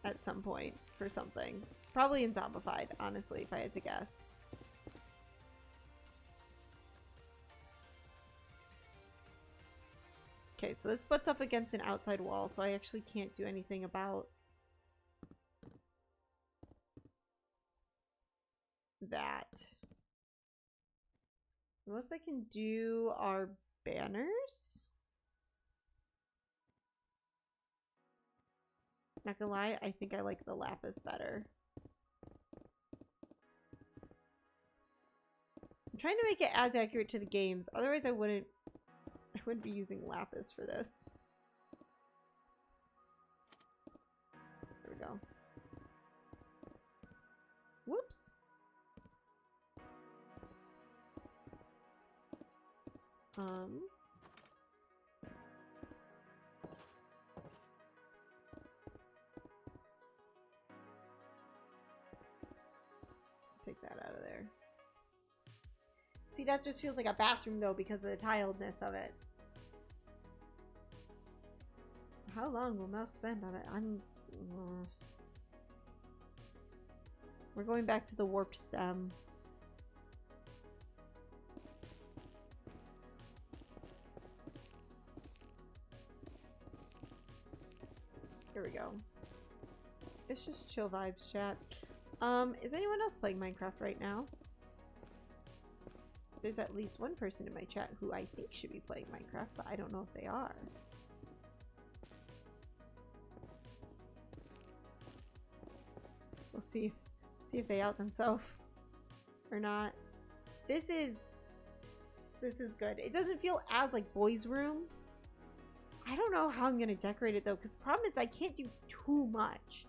at some point for something. Probably in Zombified, honestly, if I had to guess. Okay, so this butts up against an outside wall, so I actually can't do anything about that. The most I can do are banners. Not gonna lie, I think I like the lapis better. I'm trying to make it as accurate to the games, otherwise I wouldn't be using lapis for this. There we go. Whoops. Take that out of there. See, that just feels like a bathroom though because of the tiledness of it. How long will Mouse spend on it? We're going back to the warped stem. Here we go. It's just chill vibes, chat. Is anyone else playing Minecraft right now? There's at least one person in my chat who I think should be playing Minecraft, but I don't know if they are. We'll see if they out themselves or not. This is good. It doesn't feel as like boys' room. I don't know how I'm gonna decorate it though, because the problem is I can't do too much.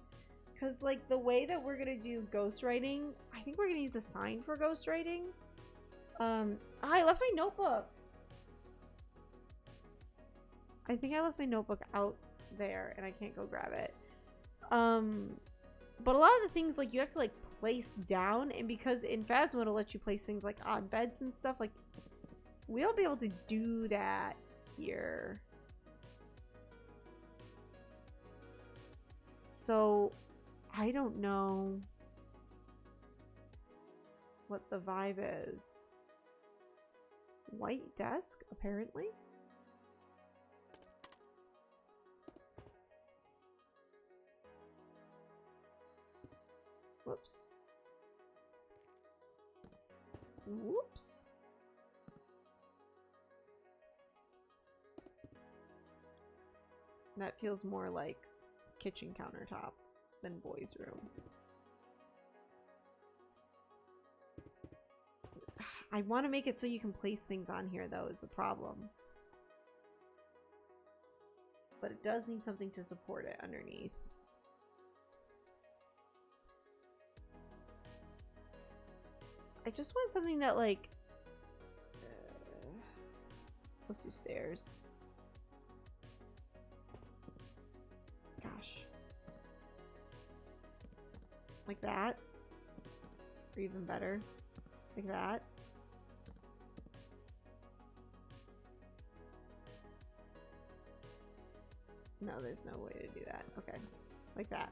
Because like the way that we're gonna do ghostwriting, I think we're gonna use the sign for ghostwriting. I left my notebook. I think I left my notebook out there and I can't go grab it. But a lot of the things like you have to like place down, and because in Phasmo it'll let you place things like on beds and stuff, like we won't be able to do that here. So I don't know what the vibe is. White desk, apparently. Whoops. Whoops. That feels more like kitchen countertop than boys' room. I want to make it so you can place things on here, though, is the problem. But it does need something to support it underneath. I just want something that, like... let's do stairs. Gosh. Like that. Or even better. Like that. No, there's no way to do that. Okay. Like that.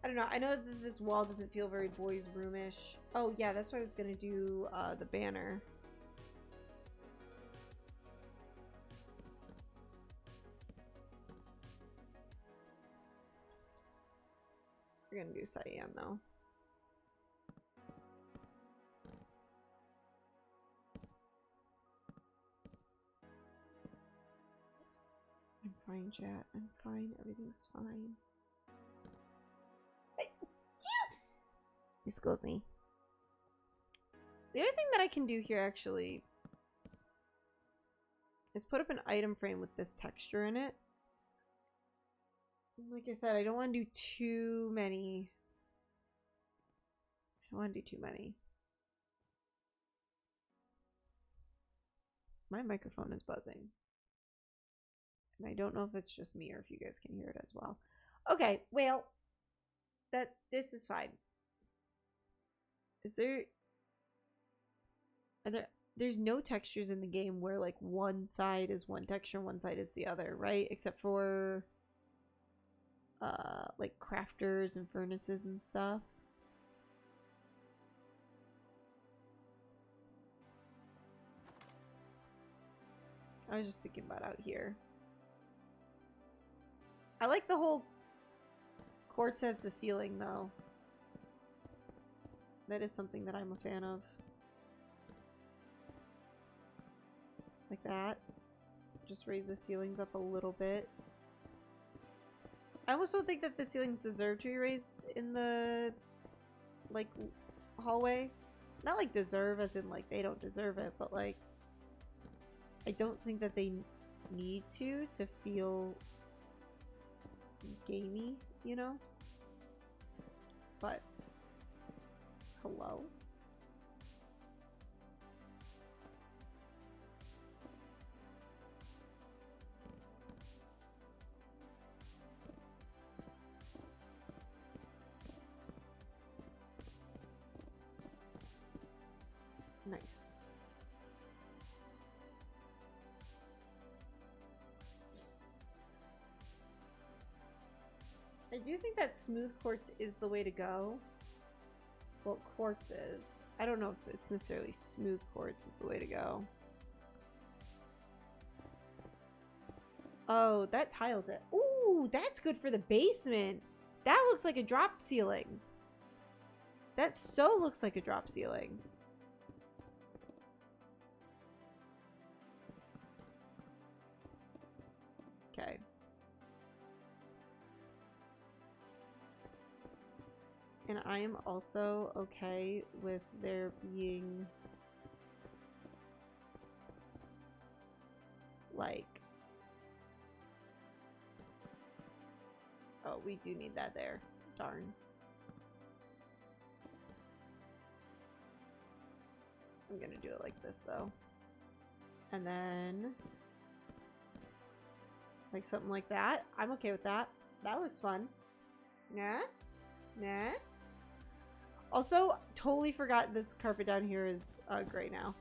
I don't know. I know that this wall doesn't feel very boys' room-ish. Oh, yeah, that's what I was gonna do, the banner. We're gonna do cyan, though. I'm fine, chat. I'm fine. Everything's fine. Excuse me. The other thing that I can do here, actually, is put up an item frame with this texture in it. Like I said, I don't want to do too many. I don't want to do too many. My microphone is buzzing. And I don't know if it's just me or if you guys can hear it as well. Okay, well, this is fine. There's no textures in the game where like one side is one texture, one side is the other, right? Except for like crafters and furnaces and stuff. I was just thinking about out here. I like the whole quartz as the ceiling though. That is something that I'm a fan of. Like that. Just raise the ceilings up a little bit. I also think that the ceilings deserve to be raised in the, like, hallway. Not like deserve as in, like, they don't deserve it, but, like, I don't think that they need to feel gamey, you know? But, hello? Nice. I do think that smooth quartz is the way to go. Well, quartz is. I don't know if it's necessarily smooth quartz is the way to go. Oh, that tiles it. Ooh, that's good for the basement. That looks like a drop ceiling. That so looks like a drop ceiling. Okay. And I am also okay with there being like, oh, we do need that there. Darn. I'm gonna do it like this though. And then like something like that. I'm okay with that. That looks fun. Nah? Nah? Also, totally forgot this carpet down here is gray now.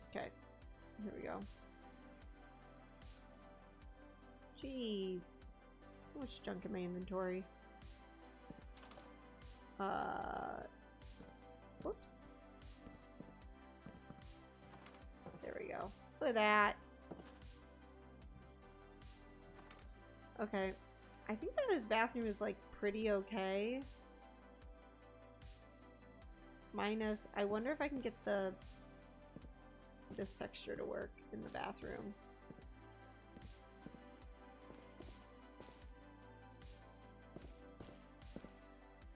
Okay. Here we go. Jeez. So much junk in my inventory. Whoops. There we go. Look at that. Okay. I think that this bathroom is like pretty okay. Minus, I wonder if I can get this texture to work in the bathroom.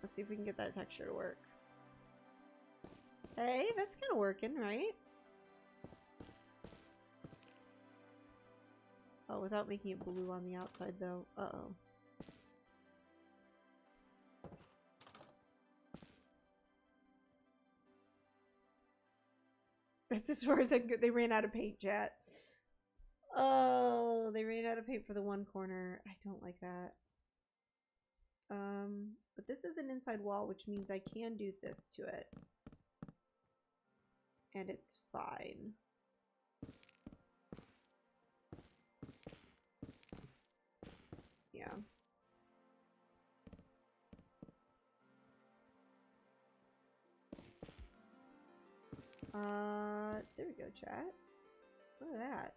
Let's see if we can get that texture to work. Hey, that's kind of working, right? Oh, without making it blue on the outside, though. Uh-oh. That's as far as I can go. They ran out of paint, chat. Oh, they ran out of paint for the one corner. I don't like that. But this is an inside wall, which means I can do this to it. And it's fine. Yeah. There we go, chat. Look at that.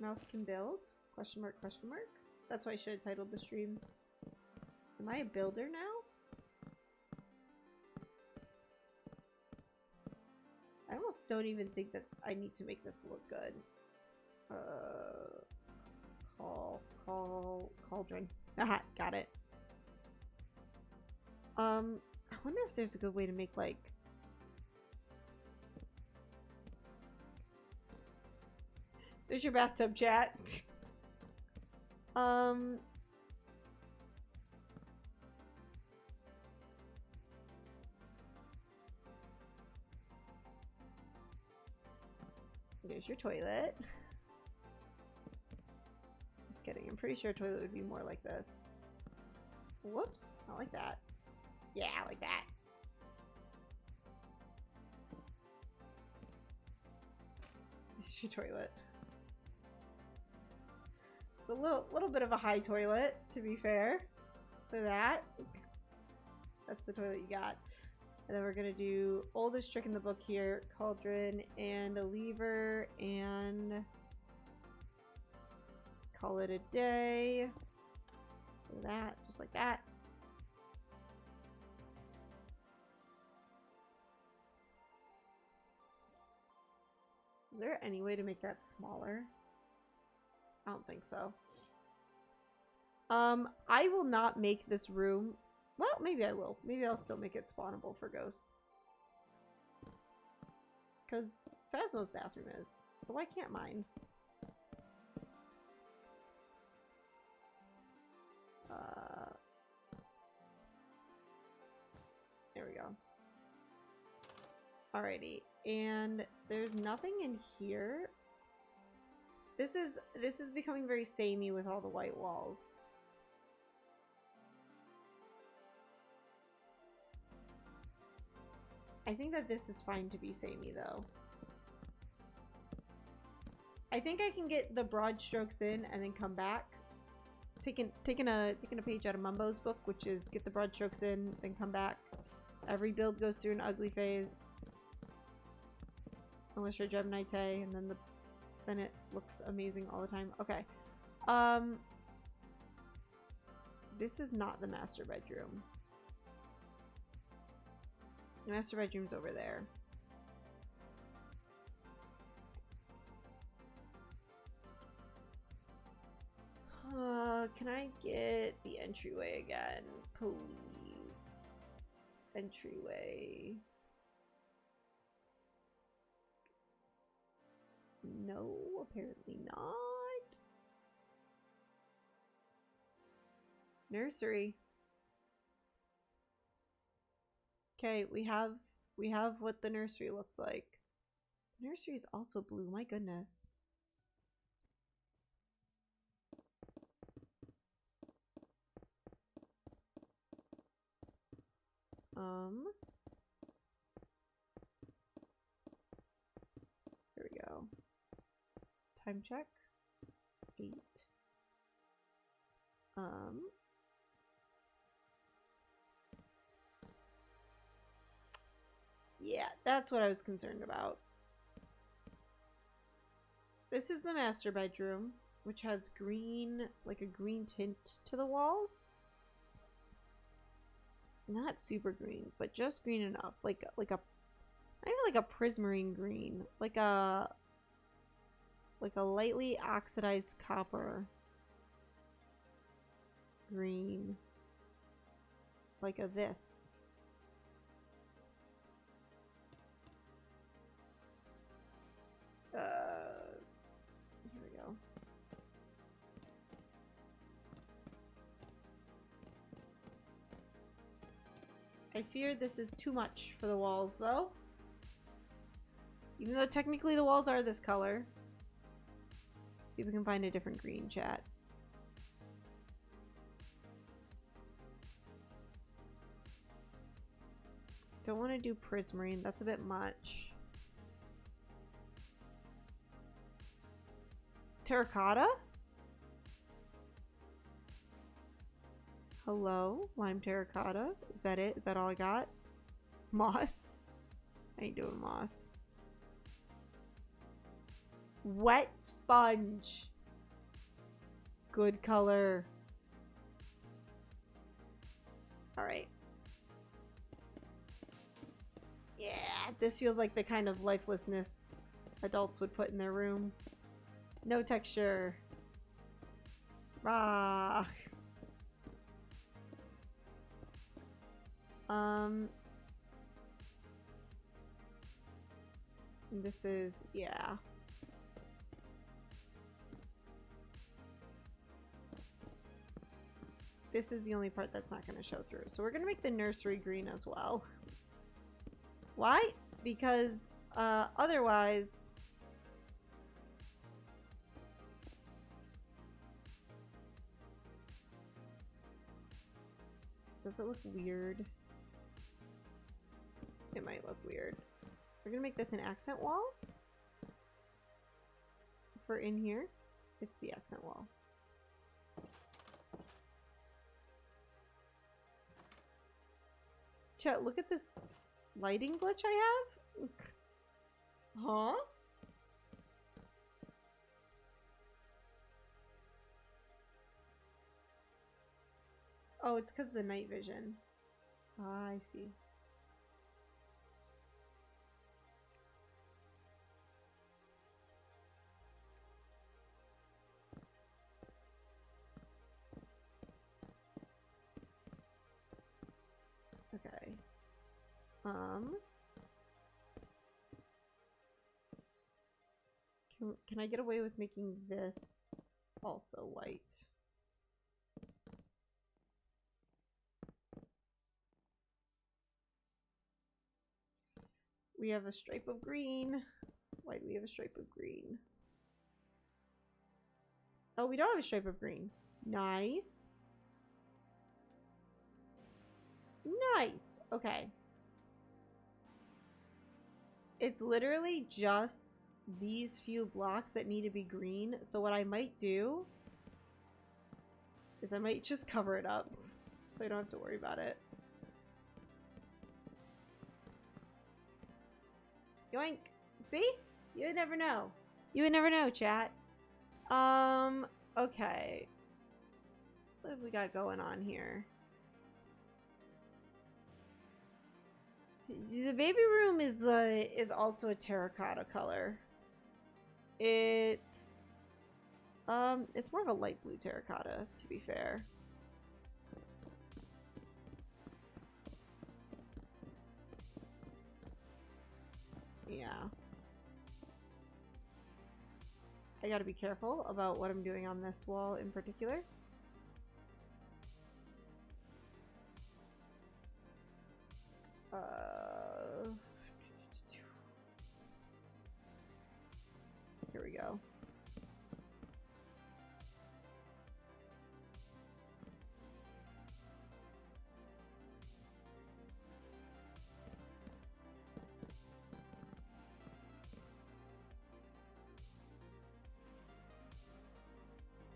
Mouse can build? Question mark, question mark? That's why I should have titled the stream. Am I a builder now? I almost don't even think that I need to make this look good. Cauldron. Aha, got it. I wonder if there's a good way to make like there's your bathtub, chat. There's your toilet. Just kidding. I'm pretty sure a toilet would be more like this. Whoops. I like that. Yeah, I like that. There's your toilet. It's a little bit of a high toilet, to be fair. Look at that. That's the toilet you got. And then we're gonna do oldest trick in the book here, cauldron and a lever, and call it a day. Look at that, just like that. Is there any way to make that smaller? I don't think so. I will not make this room. Well, maybe I will. Maybe I'll still make it spawnable for ghosts. Because Phasmo's bathroom is. So why can't mine? There we go. Alrighty. And there's nothing in here. This is becoming very samey with all the white walls. I think that this is fine to be samey though. I think I can get the broad strokes in and then come back. Taking a page out of Mumbo's book, which is get the broad strokes in, then come back. Every build goes through an ugly phase. Unless you're Gemini Tay, and then it looks amazing all the time. Okay. This is not the master bedroom. The master bedroom's over there. Can I get the entryway again, please? Entryway. No, apparently not. Nursery. Okay, we have what the nursery looks like. The nursery is also blue, my goodness. Here we go. Time check. 8. Yeah, that's what I was concerned about. This is the master bedroom, which has green, like a green tint to the walls. Not super green, but just green enough. Like a, not even like a prismarine green. Like a lightly oxidized copper green. Like a this. Here we go. I fear this is too much for the walls, though. Even though technically the walls are this color. See if we can find a different green, chat. Don't want to do prismarine. That's a bit much. Terracotta? Hello? Lime terracotta? Is that it? Is that all I got? Moss? I ain't doing moss. Wet sponge. Good color. Alright. Yeah, this feels like the kind of lifelessness adults would put in their room. No texture. Rah. This is, yeah. This is the only part that's not going to show through. So we're going to make the nursery green as well. Why? Because otherwise... Does it look weird? It might look weird. We're gonna make this an accent wall. For in here, it's the accent wall. Chat, look at this lighting glitch I have. Huh? Oh, it's because of the night vision. Ah, I see. Okay. Can I get away with making this also white? We have a stripe of green. Why do we have a stripe of green? Oh, we don't have a stripe of green. Nice. Nice. Okay. It's literally just these few blocks that need to be green. So what I might do is I might just cover it up so I don't have to worry about it. Yoink. See? You would never know. You would never know, chat. Okay. What have we got going on here? The baby room is also a terracotta color. It's more of a light blue terracotta, to be fair. Yeah. I gotta be careful about what I'm doing on this wall in particular. Here we go.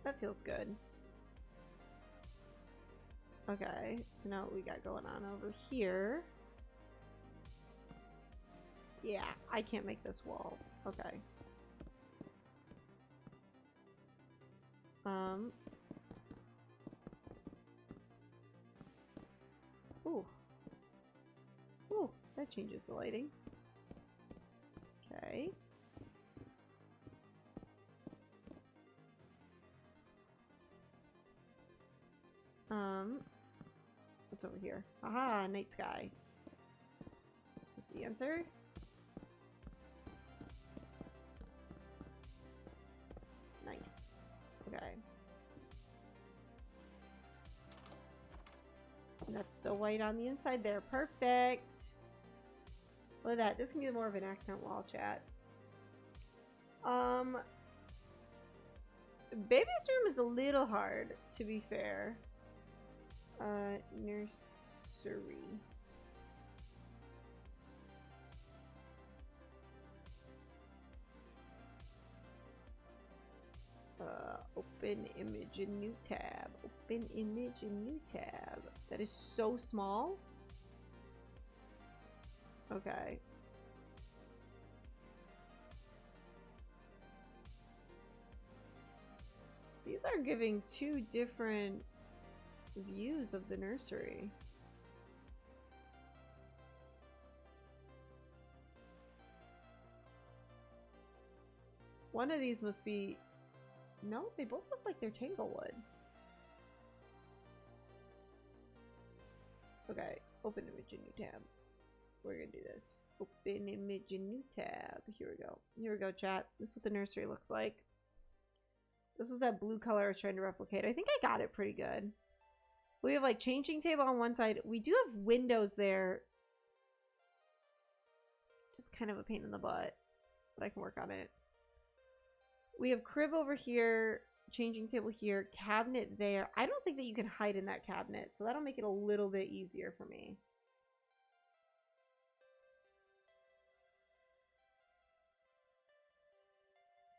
That feels good. Okay, so now what we got going on over here. Yeah, I can't make this wall. Okay. Ooh. Ooh, that changes the lighting. Okay. What's over here? Aha, night sky. Is the answer? Nice. Okay. And that's still white on the inside there. Perfect. Look at that. This can be more of an accent wall, chat. Baby's room is a little hard, to be fair. Nursery. Open image in new tab. Open image in new tab. That is so small. Okay. These are giving two different views of the nursery. One of these must be... No, they both look like they're tanglewood. Okay, open image in new tab. We're gonna do this. Open image in new tab. Here we go. Here we go, chat. This is what the nursery looks like. This was that blue color I was trying to replicate. I think I got it pretty good. We have like changing table on one side. We do have windows there. Just kind of a pain in the butt, but I can work on it. We have crib over here, changing table here, cabinet there. I don't think that you can hide in that cabinet, so that'll make it a little bit easier for me.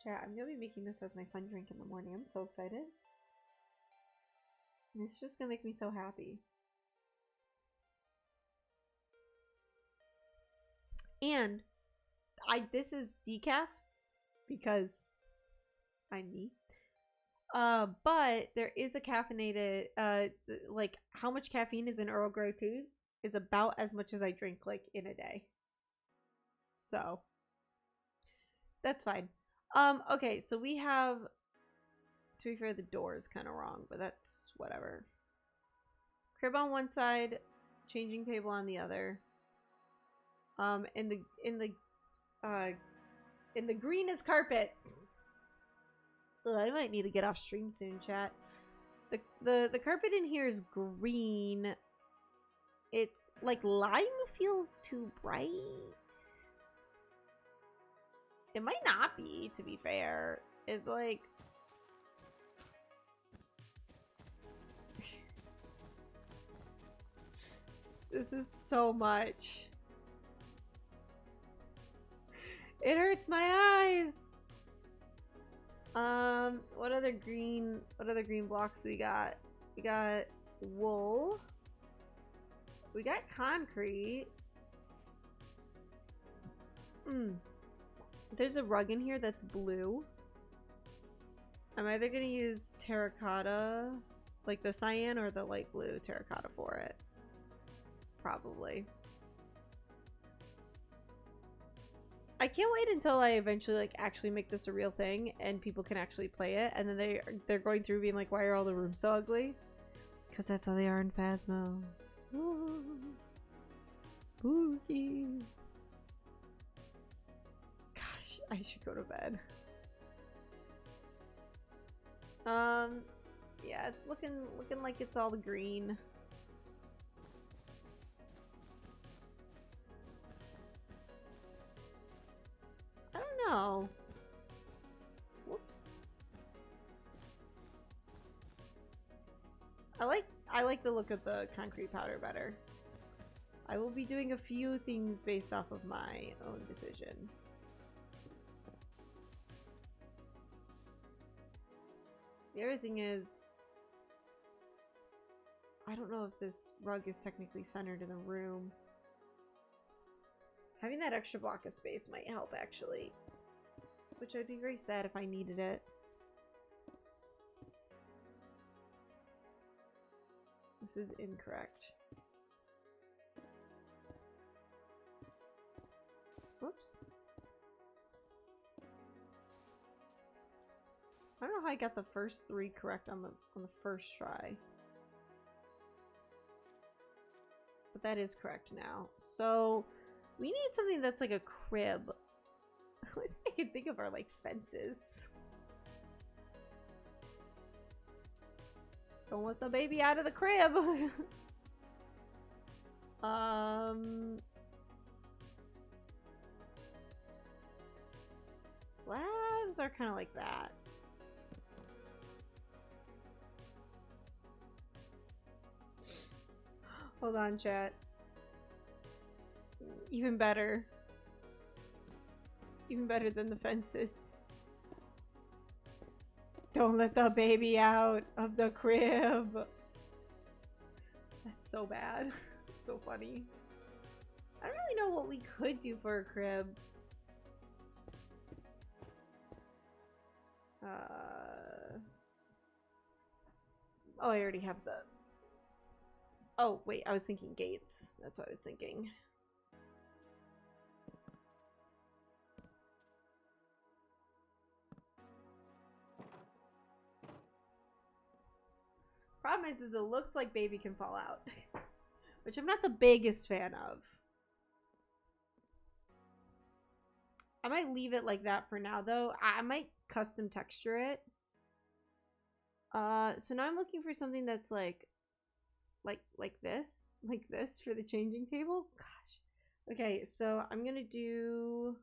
Chat, I'm gonna be making this as my fun drink in the morning. I'm so excited. And it's just gonna make me so happy. And this is decaf because I'm me. But there is a caffeinated, like how much caffeine is in Earl Grey tea is about as much as I drink like in a day. So that's fine. Okay, so we have, to be fair, the door is kind of wrong, but that's whatever. Crib on one side, changing table on the other. In the green is carpet. Ugh, I might need to get off stream soon, chat. The carpet in here is green. It's like lime feels too bright. It might not be, to be fair. It's like... This is so much. It hurts my eyes. What other green blocks we got? We got wool. We got concrete. There's a rug in here that's blue. I'm either gonna use terracotta, like the cyan, or the light blue terracotta for it. Probably. I can't wait until I eventually like actually make this a real thing and people can actually play it, and then they're going through being like, why are all the rooms so ugly? Because that's how they are in Phasmo. Ooh, spooky. Gosh, I should go to bed. Yeah, it's looking like it's all green. I don't know. Whoops. I like the look of the concrete powder better. I will be doing a few things based off of my own decision. The other thing is, I don't know if this rug is technically centered in the room. Having that extra block of space might help, actually. Which I'd be very sad if I needed it. This is incorrect. Whoops. I don't know how I got the first 3 correct on the first try. But that is correct now. So we need something that's like a crib. The only thing I can think of are like fences. Don't let the baby out of the crib. Slabs are kind of like that. Hold on, chat. Even better. Even better than the fences. Don't let the baby out of the crib. That's so bad. It's so funny. I don't really know what we could do for a crib. Oh, I already have the... Oh, wait, I was thinking gates. That's what I was thinking. Problem is it looks like baby can fall out. Which I'm not the biggest fan of. I might leave it like that for now, though. I might custom texture it. So now I'm looking for something that's like this for the changing table. Gosh. Okay, so I'm gonna do.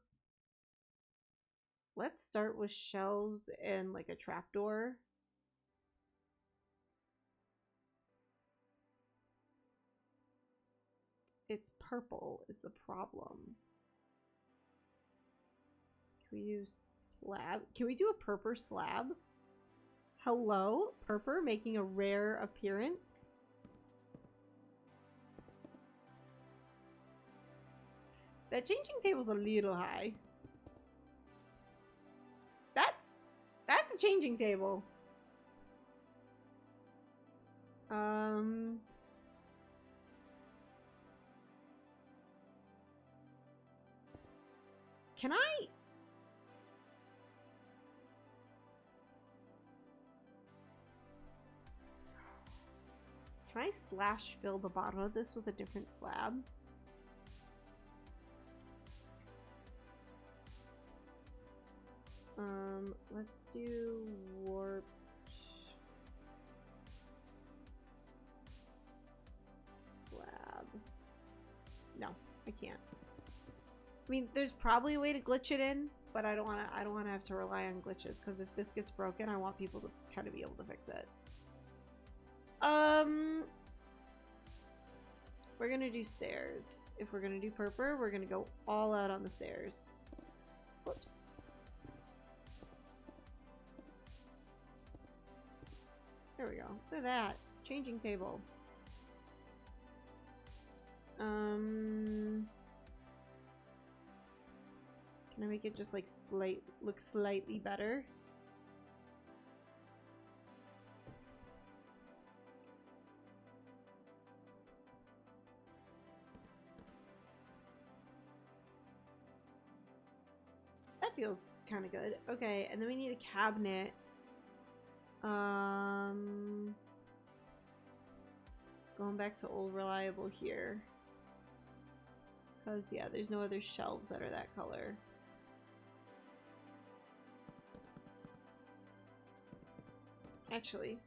Let's start with shelves and like a trapdoor. It's purple is the problem. Can we do slab? Can we do a purple slab? Hello, purple making a rare appearance. That changing table's a little high. That's a changing table. Can I? Can I slash fill the bottom of this with a different slab? Let's do warped slab. No, I can't. I mean, there's probably a way to glitch it in, but I don't want to have to rely on glitches, because if this gets broken, I want people to kind of be able to fix it. We're gonna do stairs. If we're gonna do purple, we're gonna go all out on the stairs. Whoops. There we go. Look at that. Changing table. Can I make it just like look slightly better? That feels kind of good. Okay, and then we need a cabinet. Going back to old reliable here. Because, yeah, there's no other shelves that are that color. Actually.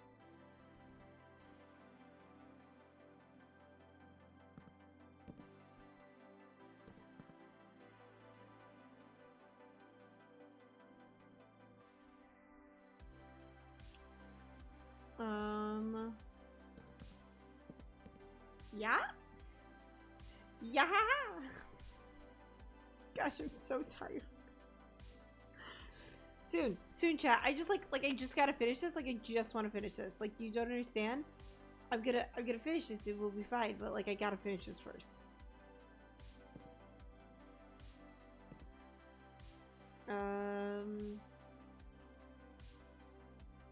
Yeah? Yeah! Gosh, I'm so tired. Soon, chat. I just I just gotta finish this. Like I just want to finish this. Like you don't understand. I'm gonna finish this. It will be fine. But like I gotta finish this first. There are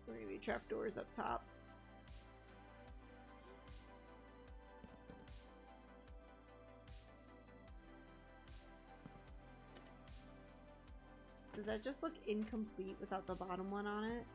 gonna be trapdoors up top. Does that just look incomplete without the bottom one on it?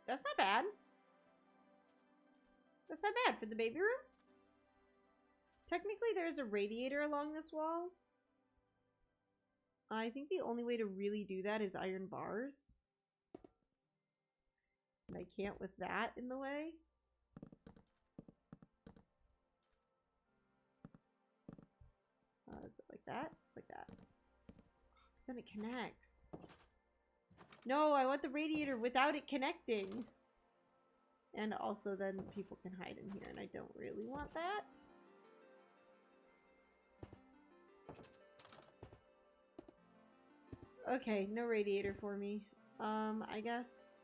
That's not bad. That's not bad for the baby room. Technically, there's a radiator along this wall. I think the only way to really do that is iron bars. And I can't with that in the way. Is it like that? It's like that. Then it connects. No, I want the radiator without it connecting. And also then people can hide in here, and I don't really want that. Okay, no radiator for me. I guess.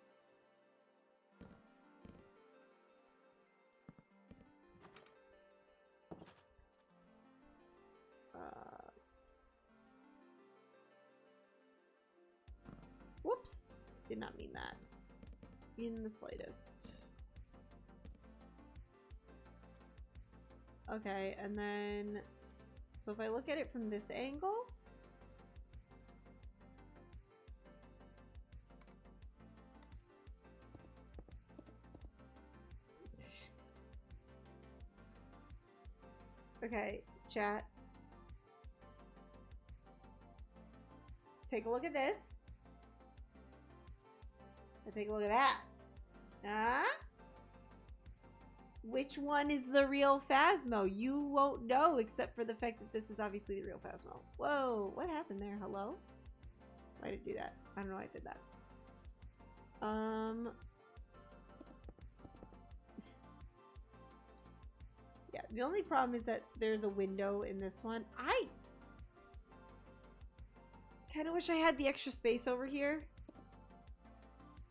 Whoops. Did not mean that. In the slightest. Okay, and then... So if I look at it from this angle... Okay, chat. Take a look at this. And take a look at that. Huh? Which one is the real Phasmo? You won't know except for the fact that this is obviously the real Phasmo. Whoa, what happened there? Hello? Why did I do that? I don't know why I did that. Yeah, the only problem is that there's a window in this one. I kind of wish I had the extra space over here.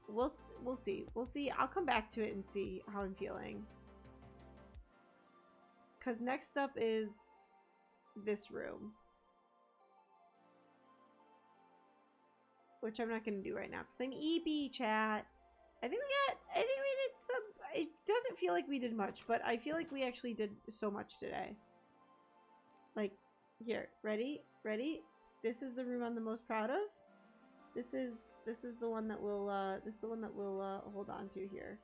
We'll see. We'll see. I'll come back to it and see how I'm feeling. Because next up is this room. Which I'm not going to do right now because I'm EP, chat. I think we did some... It doesn't feel like we did much, but I feel like we actually did so much today. Like, here. Ready? Ready? This is the room I'm the most proud of. This is the one that we'll hold on to here.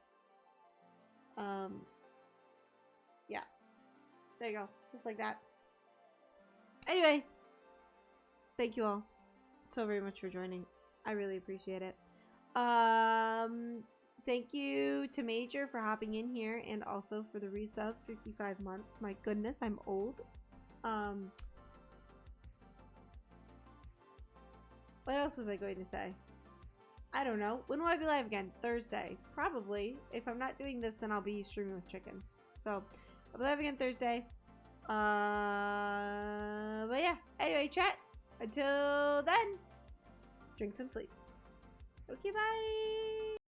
Yeah. There you go. Just like that. Anyway, thank you all so very much for joining. I really appreciate it. Thank you to Major for hopping in here and also for the resub, 55 months. My goodness, I'm old. What else was I going to say? I don't know. When will I be live again? Thursday. Probably. If I'm not doing this, then I'll be streaming with Chicken. So, I'll be live again Thursday. But yeah. Anyway, chat. Until then, drink some sleep. Okay, bye.